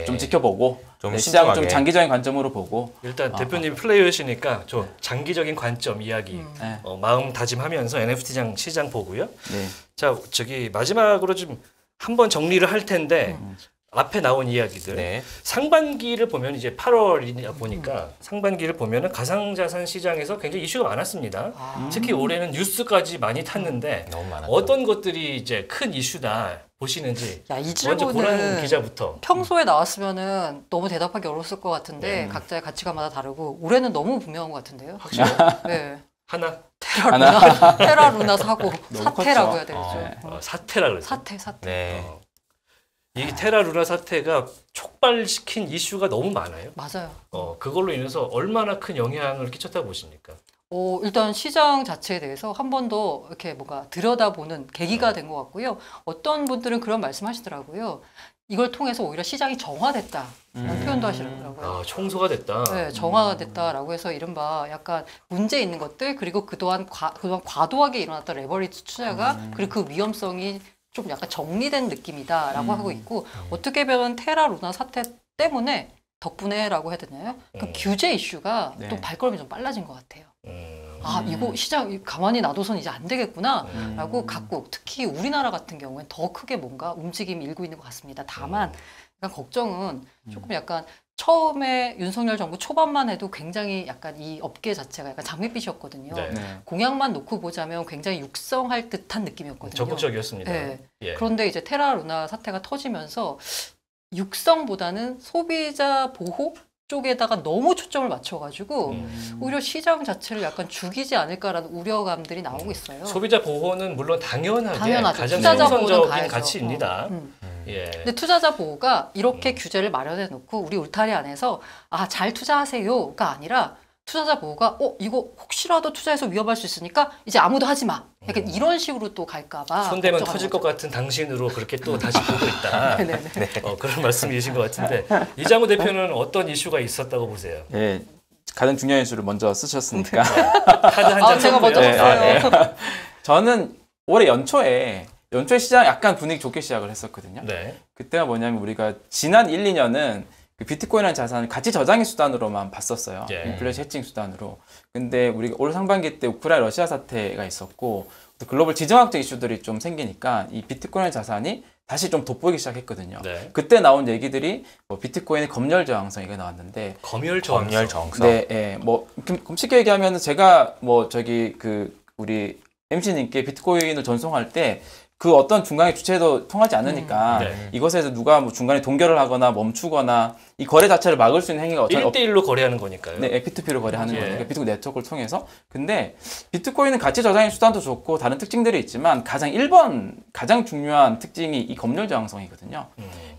좀 지켜보고 좀 시장을 좀 장기적인 관점으로 보고 일단 대표님 플레이어시니까 좀 장기적인 관점 이야기 마음 다짐하면서 NFT 시장 보고요. 자, 저기 마지막으로 좀 한번 정리를 할 텐데 앞에 나온 이야기들 상반기를 보면 이제 8월이다 보니까 상반기를 보면은 가상자산 시장에서 굉장히 이슈가 많았습니다. 특히 올해는 뉴스까지 많이 탔는데 어떤 것들이 이제 큰 이슈다 보시는지 먼저 고란 기자부터. 평소에 나왔으면은 너무 대답하기 어려웠을 것 같은데 각자의 가치관마다 다르고 올해는 너무 분명한 것 같은데요. 확실히 네. 하나 테라 루나 사고 사태라고 해야 되겠죠. 사태라 그랬죠. 사태. 이 테라 루나 사태가 촉발시킨 이슈가 너무 많아요. 맞아요. 그걸로 인해서 얼마나 큰 영향을 끼쳤다고 보십니까? 일단 시장 자체에 대해서 한 번 더 이렇게 뭔가 들여다보는 계기가 된 것 같고요. 어떤 분들은 그런 말씀하시더라고요. 이걸 통해서 오히려 시장이 정화됐다라는 표현도 하시더라고요. 청소가 됐다. 네, 정화가 됐다라고 해서 이른바 약간 문제 있는 것들 그리고 그동안 과도하게 일어났던 레버리지 투자가 그리고 그 위험성이 좀 약간 정리된 느낌이다라고 하고 있고 어떻게 보면 테라 루나 사태 때문에 덕분에라고 해야 되나요? 그 규제 이슈가 또 발걸음이 좀 빨라진 것 같아요. 이거 시장 가만히 놔둬서는 이제 안 되겠구나라고 각국 특히 우리나라 같은 경우엔 더 크게 뭔가 움직임이 일고 있는 것 같습니다. 다만 약간 걱정은 조금 약간 처음에 윤석열 정부 초반만 해도 굉장히 약간 이 업계 자체가 약간 장밋빛이었거든요. 공약만 놓고 보자면 굉장히 육성할 듯한 느낌이었거든요. 적극적이었습니다. 그런데 이제 테라 루나 사태가 터지면서 육성보다는 소비자 보호 쪽에다가 너무 초점을 맞춰가지고 오히려 시장 자체를 약간 죽이지 않을까라는 우려감들이 나오고 있어요. 소비자 보호는 물론 당연하게 당연하죠. 가장 투자자 보호는 우선적인 가야죠. 가치입니다. 예. 근데 투자자 보호가 이렇게 규제를 마련해 놓고 우리 울타리 안에서 잘 투자하세요가 아니라 투자자 보호가 이거 혹시라도 투자해서 위험할 수 있으니까 이제 아무도 하지 마. 약간 이런 식으로 또 갈까봐 손대면 터질 것 같은 당신으로 그렇게 또 다시 보고 있다. 그런 말씀이신 것 같은데 이장우 대표는 어떤 이슈가 있었다고 보세요? 네, 가장 중요한 이슈를 먼저 쓰셨으니까 카드 한 장 제가 먼저 썼어요. 저는 올해 연초에 시장 약간 분위기 좋게 시작을 했었거든요. 네. 그때가 뭐냐면 우리가 지난 1, 2년은 그 비트코인이라는 자산을 가치 저장의 수단으로만 봤었어요. 예. 인플레이션 해칭 수단으로. 근데 우리가 올 상반기 때 우크라이나 러시아 사태가 있었고 또 글로벌 지정학적 이슈들이 좀 생기니까 이 비트코인 자산이 다시 좀 돋보이기 시작했거든요. 네. 그때 나온 얘기들이 뭐 비트코인의 검열 저항성이 나왔는데 검열 저항성. 네, 예. 뭐 쉽게 얘기하면 제가 뭐 우리 MC님께 비트코인을 전송할 때 그 어떤 중간에 주체도 통하지 않으니까 이것에 대해서 누가 뭐 중간에 동결을 하거나 멈추거나 이 거래 자체를 막을 수 있는 행위가 1대1로 거래하는 거니까요. 네, P2P로 거래하는 거니까 비트코인 네트워크를 통해서. 근데 비트코인은 가치 저장의 수단도 좋고 다른 특징들이 있지만 가장 중요한 특징이 이 검열 저항성이거든요.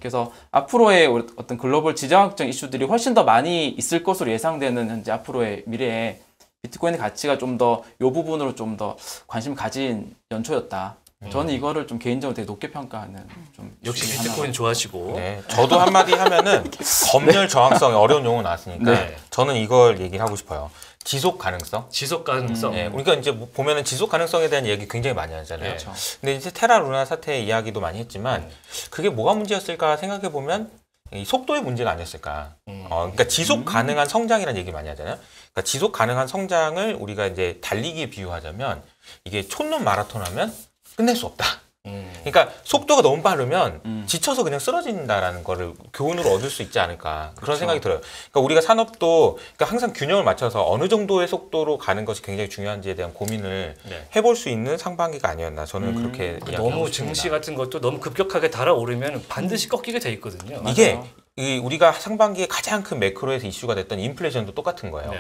그래서 앞으로의 어떤 글로벌 지정학적 이슈들이 훨씬 더 많이 있을 것으로 예상되는 현재 앞으로의 미래에 비트코인의 가치가 좀 더 이 부분으로 좀 더 관심을 가진 연초였다. 저는 이거를 좀 개인적으로 되게 높게 평가하는 좀 역시 비트코인 좋아하시고. 네, 저도 한마디 하면은 검열 저항성이 어려운 용어 나왔으니까 저는 이걸 얘기하고 싶어요. 지속 가능성. 지속 가능성. 네, 우리가 이제 보면은 지속 가능성에 대한 얘기 굉장히 많이 하잖아요. 그렇죠. 근데 이제 테라 루나 사태 이야기도 많이 했지만 그게 뭐가 문제였을까 생각해 보면 이 속도의 문제가 아니었을까. 그러니까 지속 가능한 성장이라는 얘기 많이 하잖아요. 그러니까 지속 가능한 성장을 우리가 이제 달리기에 비유하자면 이게 촌놈 마라톤 하면 끝낼 수 없다. 그러니까 속도가 너무 빠르면 지쳐서 그냥 쓰러진다라는 거를 교훈으로 얻을 수 있지 않을까 그런 생각이 들어요. 그러니까 우리가 산업도 그러니까 항상 균형을 맞춰서 어느 정도의 속도로 가는 것이 굉장히 중요한지에 대한 고민을 해볼 수 있는 상반기가 아니었나 저는 그렇게 이야기하고 너무 싶습니다. 증시 같은 것도 너무 급격하게 달아오르면 반드시 꺾이게 돼 있거든요. 이게 우리가 상반기에 가장 큰 매크로에서 이슈가 됐던 인플레이션도 똑같은 거예요.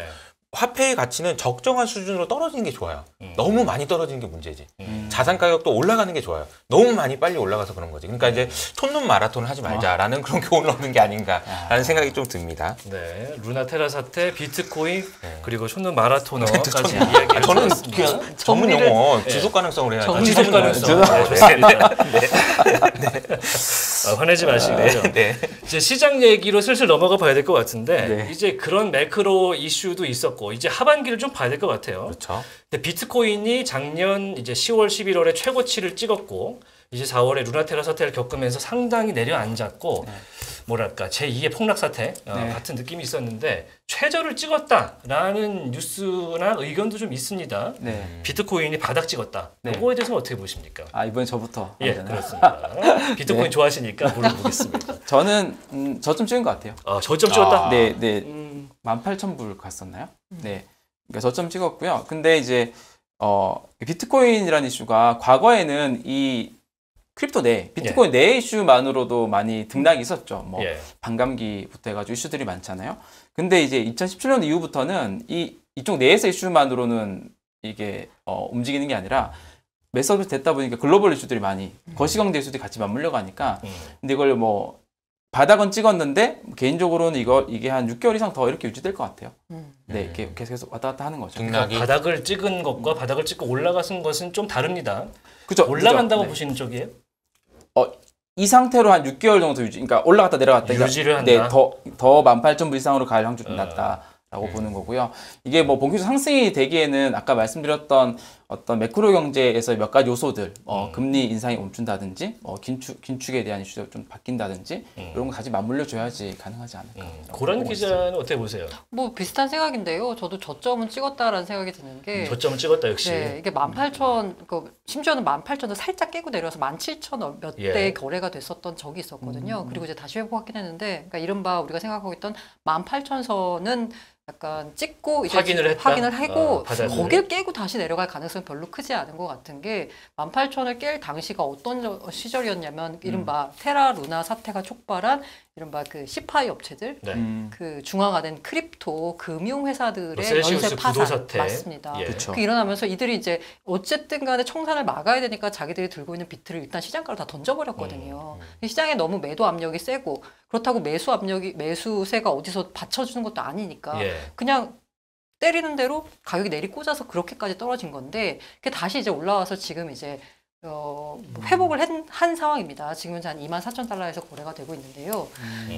화폐의 가치는 적정한 수준으로 떨어지는 게 좋아요. 너무 많이 떨어지는 게 문제지. 자산 가격도 올라가는 게 좋아요. 너무 많이 빨리 올라가서 그런 거지. 그러니까 이제 촌놈 마라톤을 하지 말자라는 그런 교훈을 얻는 게 아닌가라는 생각이 좀 듭니다. 네, 루나 테라 사태, 비트코인 그리고 촌놈 마라토너까지 이야기를 저는 들었습니다. 그냥 전문 용어 지속 가능성으로 해야죠. 지속 가능성. 화내지 마시고요. 이제 시장 얘기로 슬슬 넘어가 봐야 될 것 같은데 이제 그런 매크로 이슈도 있었고 이제 하반기를 좀 봐야 될 것 같아요. 그렇죠. 근데 비트코인이 작년 이제 10월, 11월에 최고치를 찍었고 이제 4월에 루나테라 사태를 겪으면서 상당히 내려앉았고 뭐랄까 제2의 폭락 사태 같은 느낌이 있었는데 최저를 찍었다라는 뉴스나 의견도 좀 있습니다. 비트코인이 바닥 찍었다. 이거에 대해서는 어떻게 보십니까? 이번에 저부터. 예, 그렇습니다. 비트코인 좋아하시니까 물어보겠습니다. 저는 저점 찍은 것 같아요. 저점 찍었다? 네. 18,000불 갔었나요? 네. 그러니까 저점 찍었고요. 근데 이제 비트코인이라는 이슈가 과거에는 이 크립토 비트코인 내 이슈만으로도 많이 등락이 있었죠. 뭐 반감기부터 해가지고 이슈들이 많잖아요. 근데 이제 2017년 이후부터는 이쪽 내에서 이슈만으로는 이게 움직이는 게 아니라 매서비스 됐다 보니까 글로벌 이슈들이 많이 거시경제 이슈들이 같이 맞물려 가니까 근데 이걸 뭐 바닥은 찍었는데 개인적으로는 이게 한 6개월 이상 더 이렇게 유지될 것 같아요. 네, 이렇게 계속 왔다 갔다 하는 거죠. 그러니까 바닥을 찍은 것과 바닥을 찍고 올라가는 것은 좀 다릅니다. 그죠? 올라간다고 보시는 쪽이에요? 이 상태로 한 6개월 정도 유지, 그러니까 올라갔다 내려갔다. 유지를 한다. 네, 더 18,000불 이상으로 갈 확률이 낮다라고 보는 거고요. 이게 뭐 본격적으로 상승이 되기에는 아까 말씀드렸던 어떤 매크로 경제에서 몇 가지 요소들, 금리 인상이 멈춘다든지, 긴축에 대한 이슈가 좀 바뀐다든지 이런 거 같이 맞물려 줘야지 가능하지 않을까. 고란 기자는 어떻게 보세요? 뭐 비슷한 생각인데요. 저도 저점은 찍었다라는 생각이 드는 게 저점은 찍었다 역시. 네, 이게 18,000, 심지어는 18,000을 살짝 깨고 내려서 17,000 몇 대 거래가 됐었던 적이 있었거든요. 그리고 이제 다시 회복하긴 했는데, 그러니까 이른바 우리가 생각하고 있던 18,000선은 약간 찍고 이제 확인을 하고 거길 깨고 다시 내려갈 가능성이 가능성이 별로 크지 않은 것 같은 게 18,000을 깰 당시가 어떤 시절이었냐면 이른바 테라 루나 사태가 촉발한 이른바 그 시파이 업체들, 그 중앙화된 크립토 금융회사들의 연쇄 파산 사태. 맞습니다. 예. 그 일어나면서 이들이 이제 어쨌든 간에 청산을 막아야 되니까 자기들이 들고 있는 비트를 일단 시장가로 다 던져버렸거든요. 시장에 너무 매도 압력이 세고 그렇다고 매수세가 어디서 받쳐주는 것도 아니니까 그냥 때리는 대로 가격이 내리꽂아서 그렇게까지 떨어진 건데 그게 다시 이제 올라와서 지금 이제 회복을 한 상황입니다. 지금 현재 한 24,000달러에서 거래가 되고 있는데요.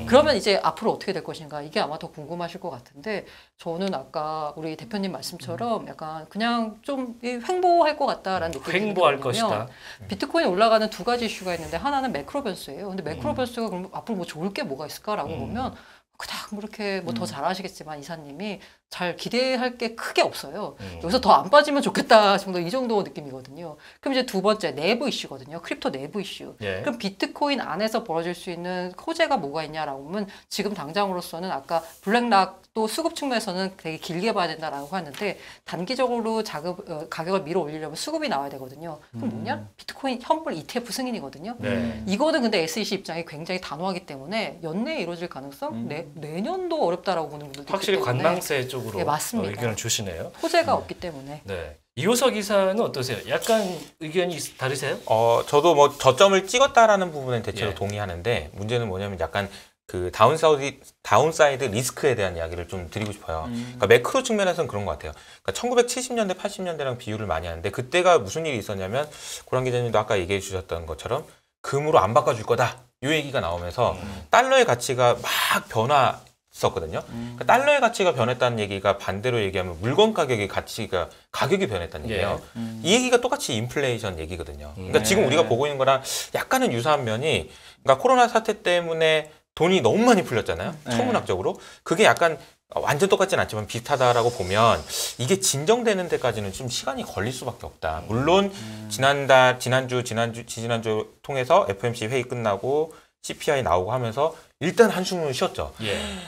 그러면 이제 앞으로 어떻게 될 것인가 이게 아마 더 궁금하실 것 같은데 저는 아까 우리 대표님 말씀처럼 약간 그냥 좀 횡보할 것 같다라는 느낌이 횡보할 것이다. 비트코인이 올라가는 두 가지 이슈가 있는데 하나는 매크로 변수예요. 근데 매크로 변수가 그럼 앞으로 뭐 좋을 게 뭐가 있을까라고 보면 그닥 그렇게 뭐 더 잘하시겠지만 이사님이 잘 기대할 게 크게 없어요. 여기서 더 안 빠지면 좋겠다 정도 이 정도 느낌이거든요. 그럼 이제 두 번째 내부 이슈거든요. 크립토 내부 이슈. 그럼 비트코인 안에서 벌어질 수 있는 호재가 뭐가 있냐라고 하면 지금 당장으로서는 아까 블랙락도 수급 측면에서는 되게 길게 봐야 된다라고 하는데 단기적으로 가격을 밀어 올리려면 수급이 나와야 되거든요. 그럼 뭐냐? 비트코인 현물 ETF 승인이거든요. 이거는 근데 SEC 입장이 굉장히 단호하기 때문에 연내에 이루어질 가능성 내년도 어렵다라고 보는 분들도 확실히 있기 때문에 관망세 쪽으로 맞습니다. 의견을 주시네요. 호재가 없기 때문에. 네. 이호석 기사는 어떠세요? 약간 의견이 다르세요? 저도 뭐 저점을 찍었다라는 부분은 대체로 동의하는데 문제는 뭐냐면 약간 그 다운사이드 리스크에 대한 이야기를 좀 드리고 싶어요. 그러니까 매크로 측면에서는 그런 것 같아요. 그러니까 1970년대, 80년대랑 비유를 많이 하는데 그때가 무슨 일이 있었냐면 고란 기자님도 아까 얘기해 주셨던 것처럼 금으로 안 바꿔줄 거다. 이 얘기가 나오면서 달러의 가치가 막 변했었거든요. 그러니까 달러의 가치가 변했다는 얘기가 반대로 얘기하면 물건 가격이 가격이 변했다는 얘기예요. 이 얘기가 똑같이 인플레이션 얘기거든요. 그러니까 지금 우리가 보고 있는 거랑 약간은 유사한 면이 그러니까 코로나 사태 때문에 돈이 너무 많이 풀렸잖아요. 천문학적으로. 그게 약간 완전 똑같진 않지만 비슷하다라고 보면 이게 진정되는 데까지는 좀 시간이 걸릴 수밖에 없다. 물론 지난주 통해서 FOMC 회의 끝나고 CPI 나오고 하면서 일단 한숨을 쉬었죠.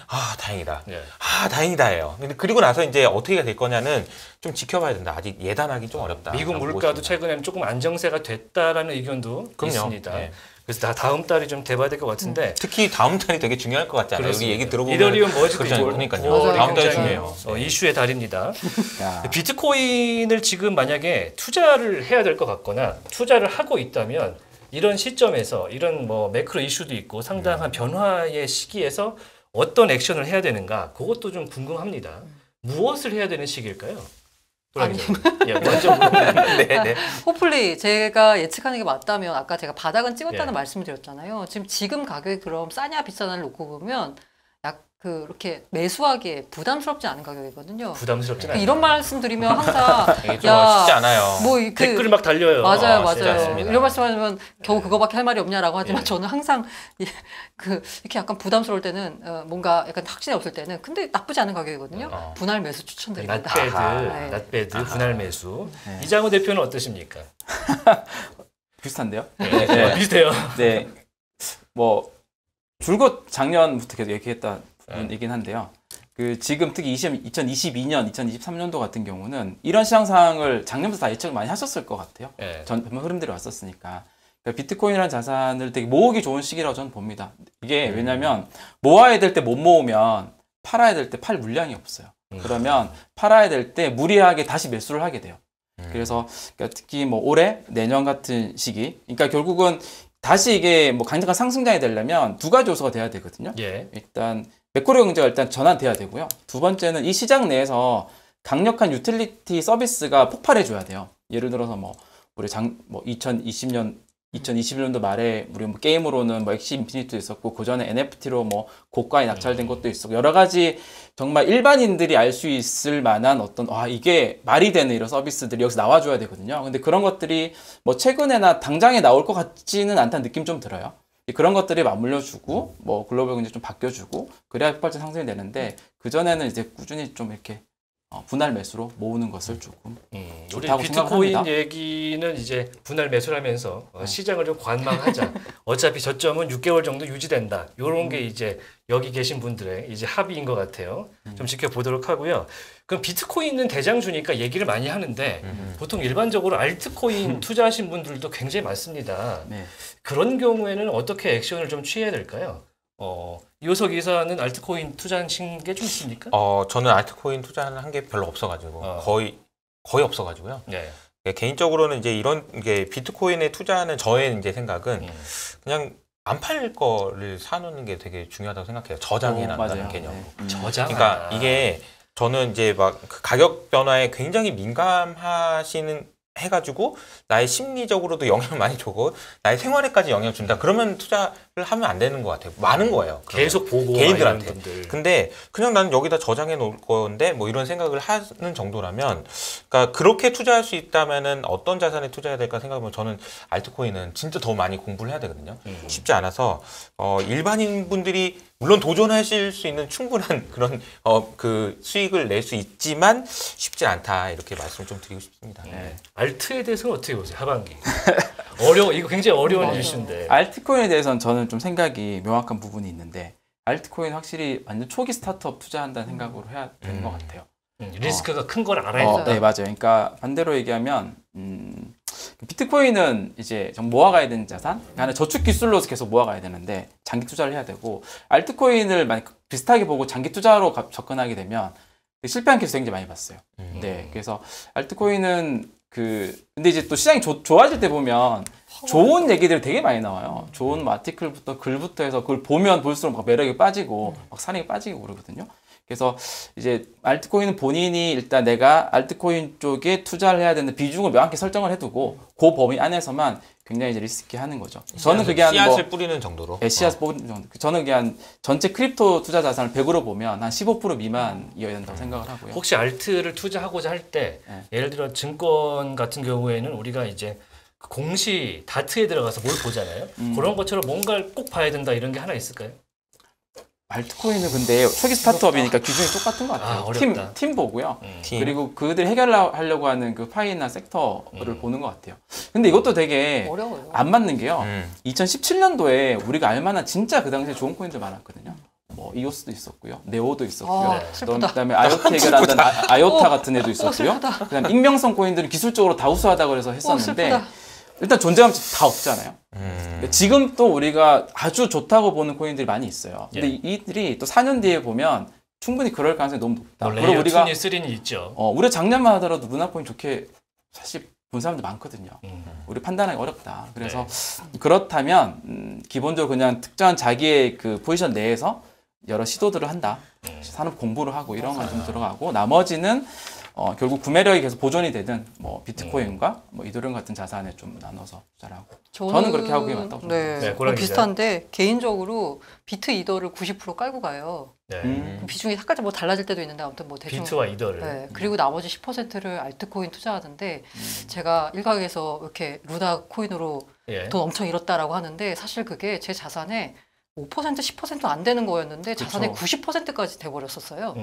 아 다행이다. 아 다행이다예요. 근데 그리고 나서 이제 어떻게 될 거냐는 좀 지켜봐야 된다. 아직 예단하기 좀 어렵다. 미국 물가도 최근에는 조금 안정세가 됐다라는 의견도 있습니다. 그래서 다음 달이 좀 돼봐야 될 것 같은데 특히 다음 달이 되게 중요할 것 같지 않아요? 우리 얘기 들어보면 이더리움 머지도 그러니까요. 다음 달이 중요해요. 이슈의 달입니다. 비트코인을 지금 만약에 투자를 해야 될 것 같거나 투자를 하고 있다면 이런 시점에서 이런 뭐 매크로 이슈도 있고 상당한 변화의 시기에서 어떤 액션을 해야 되는가 그것도 좀 궁금합니다. 무엇을 해야 되는 시기일까요? 아니, 먼저 호플리 제가 예측하는 게 맞다면 아까 제가 바닥은 찍었다는 말씀을 드렸잖아요. 지금 가격이 그럼 싸냐 비싸냐를 놓고 보면 그렇게 매수하기에 부담스럽지 않은 가격이거든요. 부담스럽지 않아요. 이런 말씀 드리면 항상 쉽지 않아요. 댓글 막 달려요. 맞아요. 이런 말씀하면 겨우 그거밖에 할 말이 없냐라고 하지만 저는 항상 이렇게 약간 부담스러울 때는 뭔가 약간 확신이 없을 때는 근데 나쁘지 않은 가격이거든요. 분할 매수 추천드립니다. 낫배드 분할 매수. 이장호 대표는 어떠십니까? 비슷한데요? 비슷해요. 네, 뭐 줄곧 작년부터 계속 얘기했다. 이긴 한데요. 지금 특히 2022년, 2023년도 같은 경우는 이런 시장 상황을 작년부터 다 예측을 많이 하셨을 것 같아요. 전 흐름들이 왔었으니까. 그러니까 비트코인이라는 자산을 되게 모으기 좋은 시기라고 저는 봅니다. 이게 왜냐하면 모아야 될 때 못 모으면 팔아야 될 때 팔 물량이 없어요. 그러면 팔아야 될 때 무리하게 다시 매수를 하게 돼요. 그래서 그러니까 특히 뭐 올해, 내년 같은 시기. 그러니까 결국은 다시 이게 뭐 강력한 상승장이 되려면 두 가지 요소가 돼야 되거든요. 일단 매크로 경제가 일단 전환돼야 되고요. 두 번째는 이 시장 내에서 강력한 유틸리티 서비스가 폭발해줘야 돼요. 예를 들어서 우리 2021년도 말에 우리 게임으로는 엑시 인피니트도 있었고 그 전에 NFT로 고가에 낙찰된 것도 있었고 여러 가지 정말 일반인들이 알 수 있을 만한 어떤 이게 말이 되는 이런 서비스들이 여기서 나와줘야 되거든요. 근데 그런 것들이 최근에나 당장에 나올 것 같지는 않다는 느낌 좀 들어요. 그런 것들이 맞물려주고 글로벌 경제 좀 바뀌어주고 그래야 폭발적 상승이 되는데 그 전에는 이제 꾸준히 좀 이렇게 분할 매수로 모으는 것을 조금 우리 좋다고 비트코인 생각합니다. 얘기는 이제 분할 매수하면서 시장을 좀 관망하자. 어차피 저점은 6개월 정도 유지된다. 이런 게 이제 여기 계신 분들의 이제 합의인 것 같아요. 좀 지켜보도록 하고요. 그럼 비트코인은 대장주니까 얘기를 많이 하는데 보통 일반적으로 알트코인 투자하신 분들도 굉장히 많습니다. 네. 그런 경우에는 어떻게 액션을 좀 취해야 될까요? 이호석 이사는 알트코인 투자하신 게 좀 있습니까? 저는 알트코인 투자는 한 게 별로 없어가지고 거의 없어가지고요. 네. 개인적으로는 이제 이런 게 비트코인에 투자하는 저의 이제 생각은 그냥 안 팔 거를 사놓는 게 되게 중요하다고 생각해요. 저장해놨다는 맞아요. 개념으로. 네. 저장. 그러니까 이게 저는 이제 막 그 가격 변화에 굉장히 민감하시는 해가지고 나의 심리적으로도 영향을 많이 주고 나의 생활에까지 영향을 준다. 그러면 투자를 하면 안 되는 것 같아요. 많은 거예요. 그러면. 계속 보고 개인들한테. 이런 분들. 근데 그냥 나는 여기다 저장해 놓을 건데 뭐 이런 생각을 하는 정도라면, 그러니까 그렇게 투자할 수 있다면은 어떤 자산에 투자해야 될까 생각하면 저는 알트코인은 진짜 더 많이 공부를 해야 되거든요. 쉽지 않아서 일반인 분들이 물론 도전하실 수 있는 충분한 그런 그 수익을 낼 수 있지만 쉽지 않다, 이렇게 말씀을 좀 드리고 싶습니다. 네. 알트에 대해서는 어떻게 보세요? 하반기. 이거 굉장히 어려운 이슈인데. 알트코인에 대해서는 저는 좀 생각이 명확한 부분이 있는데 알트코인 확실히 완전 초기 스타트업 투자한다는 생각으로 해야 되는 것 같아요. 리스크가 큰 걸 알아야 된다. 네, 맞아요. 그러니까 반대로 얘기하면 비트코인은 이제 좀 모아가야 되는 자산, 그러니까 저축 기술로서 계속 모아가야 되는데 장기 투자를 해야 되고, 알트코인을 만약 비슷하게 보고 장기 투자로 접근하게 되면 실패한 케이스 굉장히 많이 봤어요. 네, 그래서 알트코인은 근데 이제 또 시장이 좋아질 때 보면 좋은 얘기들이 되게 많이 나와요. 좋은 뭐 아티클부터 글부터 해서 그걸 보면 볼수록 막 매력이 빠지고 막 산액이 빠지고 그러거든요. 그래서 이제 알트코인은 본인이 일단 내가 알트코인 쪽에 투자를 해야 되는 비중을 명확히 설정을 해두고 그 범위 안에서만 굉장히 이제 리스키 하는 거죠. 저는 그게 한 씨앗을 뿌리는 정도로. 씨앗을 뿌리는 정도. 저는 그게 한 전체 크립토 투자 자산을 100으로 보면 한 15% 미만이어야 된다고 생각을 하고요. 혹시 알트를 투자하고자 할 때 예를 들어 증권 같은 경우에는 우리가 이제 공시 다트에 들어가서 뭘 보잖아요. 그런 것처럼 뭔가를 꼭 봐야 된다 이런 게 하나 있을까요? 알트코인은 근데 초기 스타트업이니까 기준이 똑같은 것 같아요. 어렵다. 팀 보고요. 팀. 그리고 그들이 해결하려고 하는 그 파이나 섹터를 보는 것 같아요. 근데 이것도 되게 어려워요. 안 맞는 게요. 2017년도에 우리가 알만한 진짜 그 당시에 좋은 코인들 많았거든요. 뭐 이오스도 있었고요, 네오도 있었고요. 슬프다. 그다음에 IoT 해결한다는 아요타 같은 애도 있었고요. 그다음에 익명성 코인들은 기술적으로 다 우수하다 그래서 했었는데 슬프다. 일단 존재감 다 없잖아요. 지금 또 우리가 아주 좋다고 보는 코인들이 많이 있어요. 근데 이들이 또 4년 뒤에 보면 충분히 그럴 가능성이 너무 높다. 그리고 우리가 2, 3는 있죠. 우리가 작년만 하더라도 루나코인 좋게 사실 본 사람들 많거든요. 우리 판단하기 어렵다. 그래서 그렇다면 기본적으로 그냥 특정한 자기의 그 포지션 내에서 여러 시도들을 한다. 산업 공부를 하고 이런 거 좀 들어가고, 나머지는 결국 구매력이 계속 보존이 되든 뭐 비트코인과 뭐 이더리움 같은 자산에 좀 나눠서 투자를 하고, 저는 그렇게 하고 그게 맞다고 네, 네, 비슷한데 개인적으로 비트 이더를 90% 깔고 가요. 네. 비중이 약간 뭐 달라질 때도 있는데 아무튼 뭐 대충 비트와 이더를. 네, 그리고 나머지 10%를 알트코인 투자하는데 제가 일각에서 이렇게 루나 코인으로 돈 엄청 잃었다라고 하는데 사실 그게 제 자산에 5% 10% 안 되는 거였는데 자산의 90%까지 돼버렸었어요.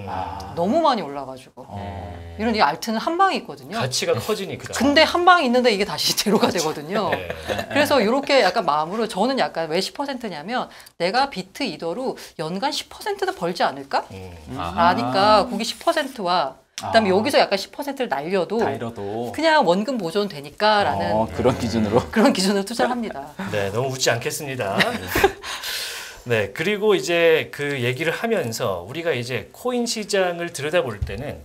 너무 많이 올라가지고. 이런 이 알트는 한 방이 있거든요. 가치가 커지니까. 근데 한 방이 있는데 이게 다시 제로가 되거든요. 네. 그래서 이렇게 약간 마음으로 저는 약간 왜 10%냐면 내가 비트 이더로 연간 10%는 벌지 않을까? 라니까 거기 10%와 그다음에 여기서 약간 10%를 날려도 그냥 원금 보존 되니까라는 그런 기준으로 그런 기준으로 투자를 합니다. 네, 너무 웃지 않겠습니다. 네, 그리고 이제 그 얘기를 하면서 우리가 이제 코인 시장을 들여다볼 때는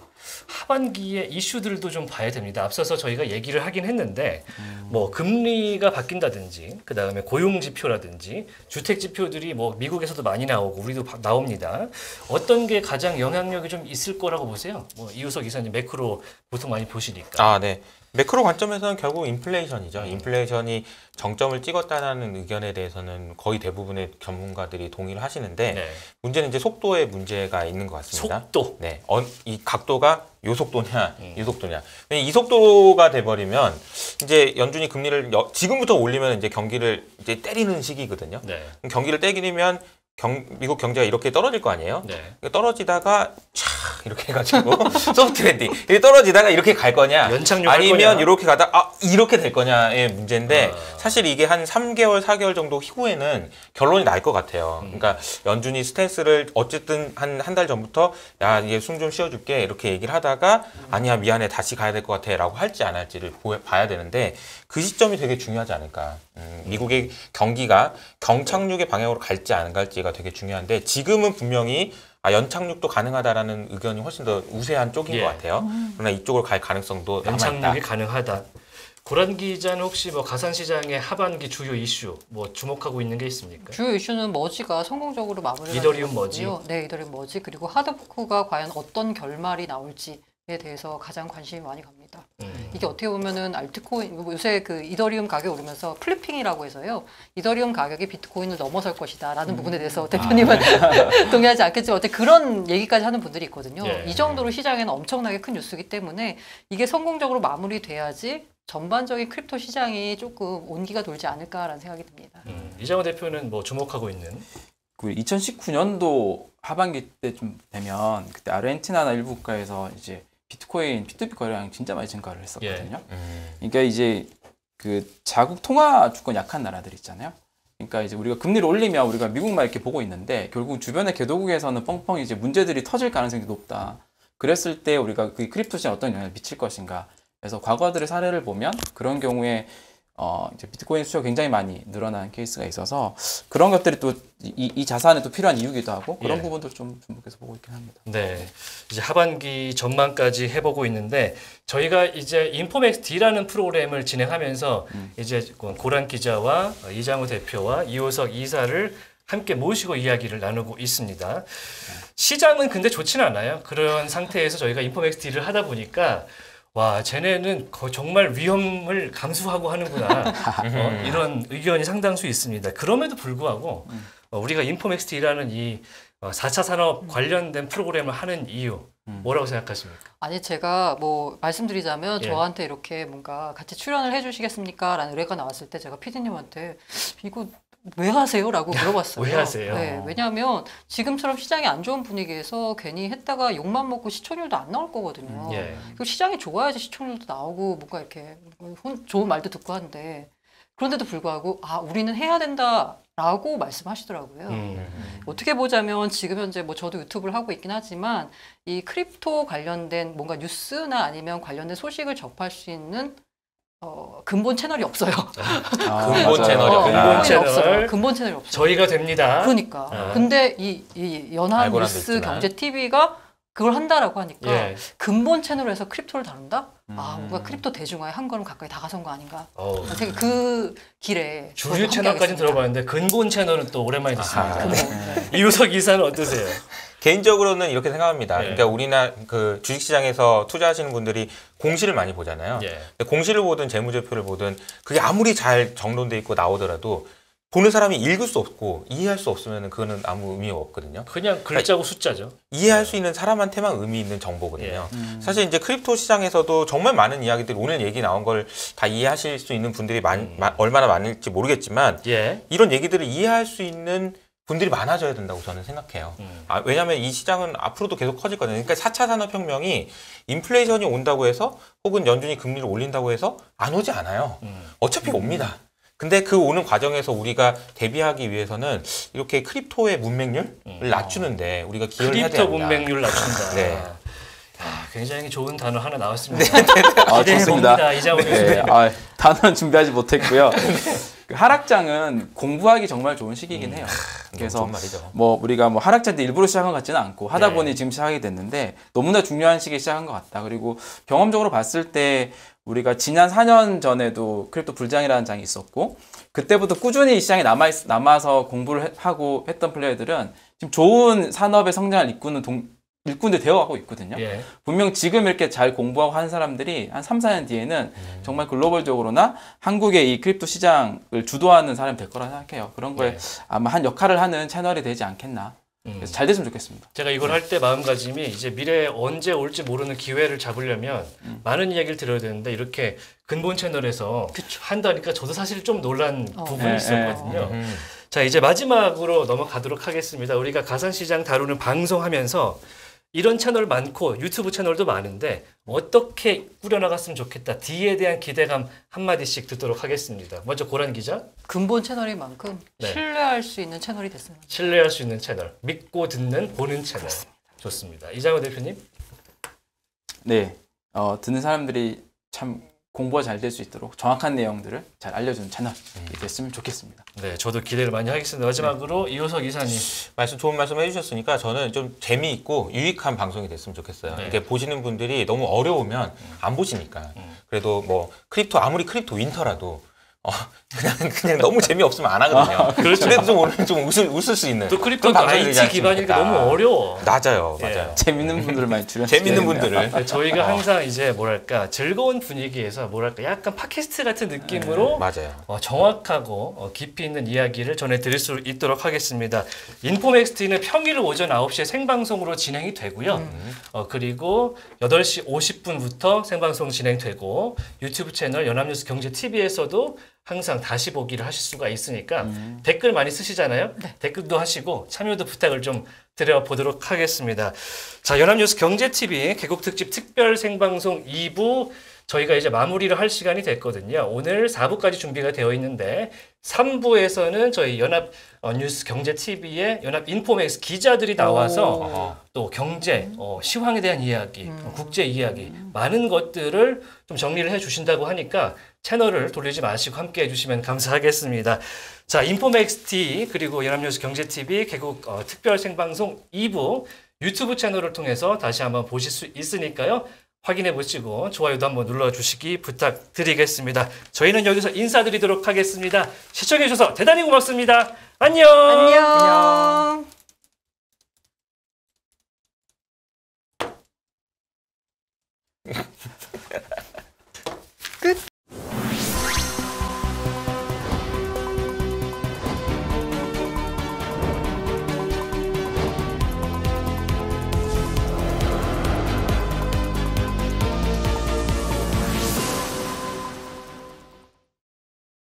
하반기에 이슈들도 좀 봐야 됩니다. 앞서서 저희가 얘기를 하긴 했는데 뭐 금리가 바뀐다든지 그다음에 고용 지표라든지 주택 지표들이 뭐 미국에서도 많이 나오고 우리도 나옵니다. 어떤 게 가장 영향력이 좀 있을 거라고 보세요? 뭐 이우석 이사님 매크로 보통 많이 보시니까. 네. 매크로 관점에서는 결국 인플레이션이죠. 인플레이션이 정점을 찍었다는 의견에 대해서는 거의 대부분의 전문가들이 동의를 하시는데 문제는 이제 속도에 문제가 있는 것 같습니다. 속도? 네. 이 각도가 요 속도냐, 이 속도냐. 이 속도가 돼버리면 이제 연준이 금리를 지금부터 올리면 이제 경기를 이제 때리는 시기거든요. 경기를 때리면 미국 경제가 이렇게 떨어질 거 아니에요? 네. 떨어지다가 촥 이렇게 해가지고 소프트 랜딩 이렇게 떨어지다가 이렇게 갈 거냐 아니면 이렇게 가다 이렇게 될 거냐의 문제인데 사실 이게 한 3개월 4개월 정도 후에는 결론이 날 것 같아요. 그러니까 연준이 스탠스를 어쨌든 한 달 전부터 야 이게 숨 좀 쉬어줄게 이렇게 얘기를 하다가 아니야 미안해 다시 가야 될 것 같아 라고 할지 안 할지를 봐야 되는데 그 시점이 되게 중요하지 않을까. 미국의 경기가 경착륙의 방향으로 갈지 안 갈지가 되게 중요한데 지금은 분명히 연착륙도 가능하다라는 의견이 훨씬 더 우세한 쪽인 것 같아요. 그러나 이쪽으로 갈 가능성도 남아있다. 연착륙이 가능하다. 고란 기자는 혹시 뭐 가상시장의 하반기 주요 이슈 뭐 주목하고 있는 게 있습니까? 주요 이슈는 머지가 성공적으로 마무리가 이더리움 머지. 네, 이더리움 머지 그리고 하드포크가 과연 어떤 결말이 나올지에 대해서 가장 관심이 많이 갑니다. 이게 어떻게 보면은 알트코인 요새 그 이더리움 가격 오르면서 플리핑이라고 해서요. 이더리움 가격이 비트코인을 넘어설 것이다라는 부분에 대해서 대표님은 동의하지 않겠지만 어때 그런 얘기까지 하는 분들이 있거든요. 예. 이 정도로 시장에는 엄청나게 큰 뉴스이기 때문에 이게 성공적으로 마무리돼야지 전반적인 크립토 시장이 조금 온기가 돌지 않을까라는 생각이 듭니다. 이장호 대표는 뭐 주목하고 있는 2019년도 하반기 때쯤 되면 그때 아르헨티나나 일부 국가에서 이제 비트코인 P2P 거래량이 진짜 많이 증가를 했었거든요. 그러니까 이제 그 자국 통화 주권 약한 나라들 있잖아요. 그러니까 이제 우리가 금리를 올리면 우리가 미국만 이렇게 보고 있는데 결국 주변의 개도국에서는 뻥뻥 이제 문제들이 터질 가능성이 높다. 그랬을 때 우리가 그 크립토 시장에 어떤 영향을 미칠 것인가. 그래서 과거들의 사례를 보면 그런 경우에 이제 비트코인 수요가 굉장히 많이 늘어난 케이스가 있어서 그런 것들이 또 이 자산에 또 필요한 이유기도 하고 그런 부분도 좀 주목해서 보고 있긴 합니다. 네, 이제 하반기 전망까지 해보고 있는데 저희가 이제 인포맥스 D라는 프로그램을 진행하면서 이제 고란 기자와 이장우 대표와 이호석 이사를 함께 모시고 이야기를 나누고 있습니다. 시장은 근데 좋지는 않아요. 그런 상태에서 저희가 인포맥스 D를 하다 보니까 와, 쟤네는 정말 위험을 감수하고 하는구나. 이런 의견이 상당수 있습니다. 그럼에도 불구하고 우리가 인포맥스T라는 이 4차 산업 관련된 프로그램을 하는 이유 뭐라고 생각하십니까? 아니 제가 뭐 말씀드리자면 예. 저한테 이렇게 뭔가 같이 출연을 해주시겠습니까? 라는 의뢰가 나왔을 때 제가 PD님한테 이거 왜 하세요? 라고 물어봤어요. 왜 하세요? 네, 왜냐하면 지금처럼 시장이 안 좋은 분위기에서 괜히 했다가 욕만 먹고 시청률도 안 나올 거거든요. 그리고 시장이 좋아야지 시청률도 나오고 뭔가 이렇게 좋은 말도 듣고 하는데 그런데도 불구하고 우리는 해야 된다라고 말씀하시더라고요. 어떻게 보자면 지금 현재 뭐 저도 유튜브를 하고 있긴 하지만 이 크립토 관련된 뭔가 뉴스나 아니면 관련된 소식을 접할 수 있는 근본 채널이 없어요. 근본 채널이 없어요. 근본 채널이 없어요. 저희가 됩니다. 그러니까. 근데 이 연합뉴스 경제 TV가 그걸 한다라고 하니까 근본 채널에서 크립토를 다룬다? 뭔가 크립토 대중화에 한 걸음 가까이 다가선 거 아닌가? 제가 그 길에 주류 채널까지는 들어봤는데 근본 채널은 또 오랜만에 듣습니다. 이우석 이사는 어떠세요? 개인적으로는 이렇게 생각합니다. 그러니까 우리나라 그 주식시장에서 투자하시는 분들이 공시를 많이 보잖아요. 근데 공시를 보든 재무제표를 보든 그게 아무리 잘 정돈돼 있고 나오더라도 보는 사람이 읽을 수 없고 이해할 수 없으면 그거는 아무 의미가 없거든요. 그냥 글자고 숫자죠. 이해할 수 있는 사람한테만 의미 있는 정보거든요. 사실 이제 크립토 시장에서도 정말 많은 이야기들 오늘 얘기 나온 걸 다 이해하실 수 있는 분들이 얼마나 많을지 모르겠지만 이런 얘기들을 이해할 수 있는 분들이 많아져야 된다고 저는 생각해요. 왜냐하면 이 시장은 앞으로도 계속 커질 거든요. 그러니까 4차 산업혁명이 인플레이션이 온다고 해서 혹은 연준이 금리를 올린다고 해서 안 오지 않아요. 어차피 옵니다. 근데 그 오는 과정에서 우리가 대비하기 위해서는 이렇게 크립토의 문맹률을 낮추는데 우리가 기여를 해야 됩니다. 크립토 문맹률 낮춘다. 네. 굉장히 좋은 단어 하나 나왔습니다. 좋습니다. 이장우 교수님. 네, 단어는 준비하지 못했고요. 그 하락장은 공부하기 정말 좋은 시기이긴 해요. 그래서 뭐 우리가 뭐 하락장 때 일부러 시작한 것 같지는 않고 하다 보니 지금 시작하게 됐는데 너무나 중요한 시기에 시작한 것 같다. 그리고 경험적으로 봤을 때 우리가 지난 4년 전에도 크립토 불장이라는 장이 있었고 그때부터 꾸준히 이 시장에 남아서 공부를 하고 했던 플레이어들은 지금 좋은 산업의 성장을 이끄는 일꾼들 되어가고 있거든요. 분명 지금 이렇게 잘 공부하고 하는 사람들이 한 3, 4년 뒤에는 정말 글로벌적으로나 한국의 이 크립토 시장을 주도하는 사람이 될 거라 생각해요. 그런 거에 아마 한 역할을 하는 채널이 되지 않겠나. 그래서 잘 됐으면 좋겠습니다. 제가 이걸 할 때 마음가짐이 이제 미래에 언제 올지 모르는 기회를 잡으려면 많은 이야기를 들어야 되는데 이렇게 근본 채널에서 한다니까 저도 사실 좀 놀란 부분이 있었거든요. 자, 이제 마지막으로 넘어가도록 하겠습니다. 우리가 가상시장 다루는 방송하면서 이런 채널 많고 유튜브 채널도 많은데 어떻게 꾸려나갔으면 좋겠다. D에 대한 기대감 한마디씩 듣도록 하겠습니다. 먼저 고란 기자. 근본 채널인 만큼 네. 신뢰할 수 있는 채널이 됐으면 합니다. 신뢰할 수 있는 채널. 믿고 듣는 보는 채널. 그렇습니다. 좋습니다. 이장호 대표님. 네, 듣는 사람들이 참 공부가 잘 될 수 있도록 정확한 내용들을 잘 알려주는 채널이 됐으면 좋겠습니다. 네, 저도 기대를 많이 하겠습니다. 마지막으로 이호석 이사님. 좋은 말씀 해주셨으니까 저는 좀 재미있고 유익한 방송이 됐으면 좋겠어요. 네. 이게 보시는 분들이 너무 어려우면 안 보시니까. 그래도 뭐 아무리 크립토 윈터라도 그냥 너무 재미없으면 안 하거든요. 그렇죠. 그래도 좀 오늘 좀 웃을 수 있는. 또 크립토도 IT 기반이니까 너무 어려워. 맞아요. 재밌는 분들을 많이 출연. 재밌는 분들을. 네, 저희가 항상 이제 뭐랄까 즐거운 분위기에서 뭐랄까 약간 팟캐스트 같은 느낌으로 맞아요. 정확하고 깊이 있는 이야기를 전해드릴 수 있도록 하겠습니다. 인포맥스TV는 평일 오전 9시에 생방송으로 진행이 되고요. 그리고 8시 50분부터 생방송 진행되고 유튜브 채널 연합뉴스 경제TV에서도 항상 다시 보기를 하실 수가 있으니까 댓글 많이 쓰시잖아요. 네. 댓글도 하시고 참여도 부탁을 좀 드려보도록 하겠습니다. 자, 연합뉴스 경제TV 개국특집 특별 생방송 2부 저희가 이제 마무리를 할 시간이 됐거든요. 오늘 4부까지 준비가 되어 있는데 3부에서는 저희 연합뉴스 경제TV의 연합인포맥스 기자들이 나와서 또 경제, 시황에 대한 이야기, 국제 이야기 많은 것들을 좀 정리를 해주신다고 하니까 채널을 돌리지 마시고 함께 해주시면 감사하겠습니다. 자, 인포맥스T 그리고 연합뉴스 경제TV 개국 특별 생방송 2부 유튜브 채널을 통해서 다시 한번 보실 수 있으니까요. 확인해 보시고 좋아요도 한번 눌러주시기 부탁드리겠습니다. 저희는 여기서 인사드리도록 하겠습니다. 시청해 주셔서 대단히 고맙습니다. 안녕. 안녕. 끝.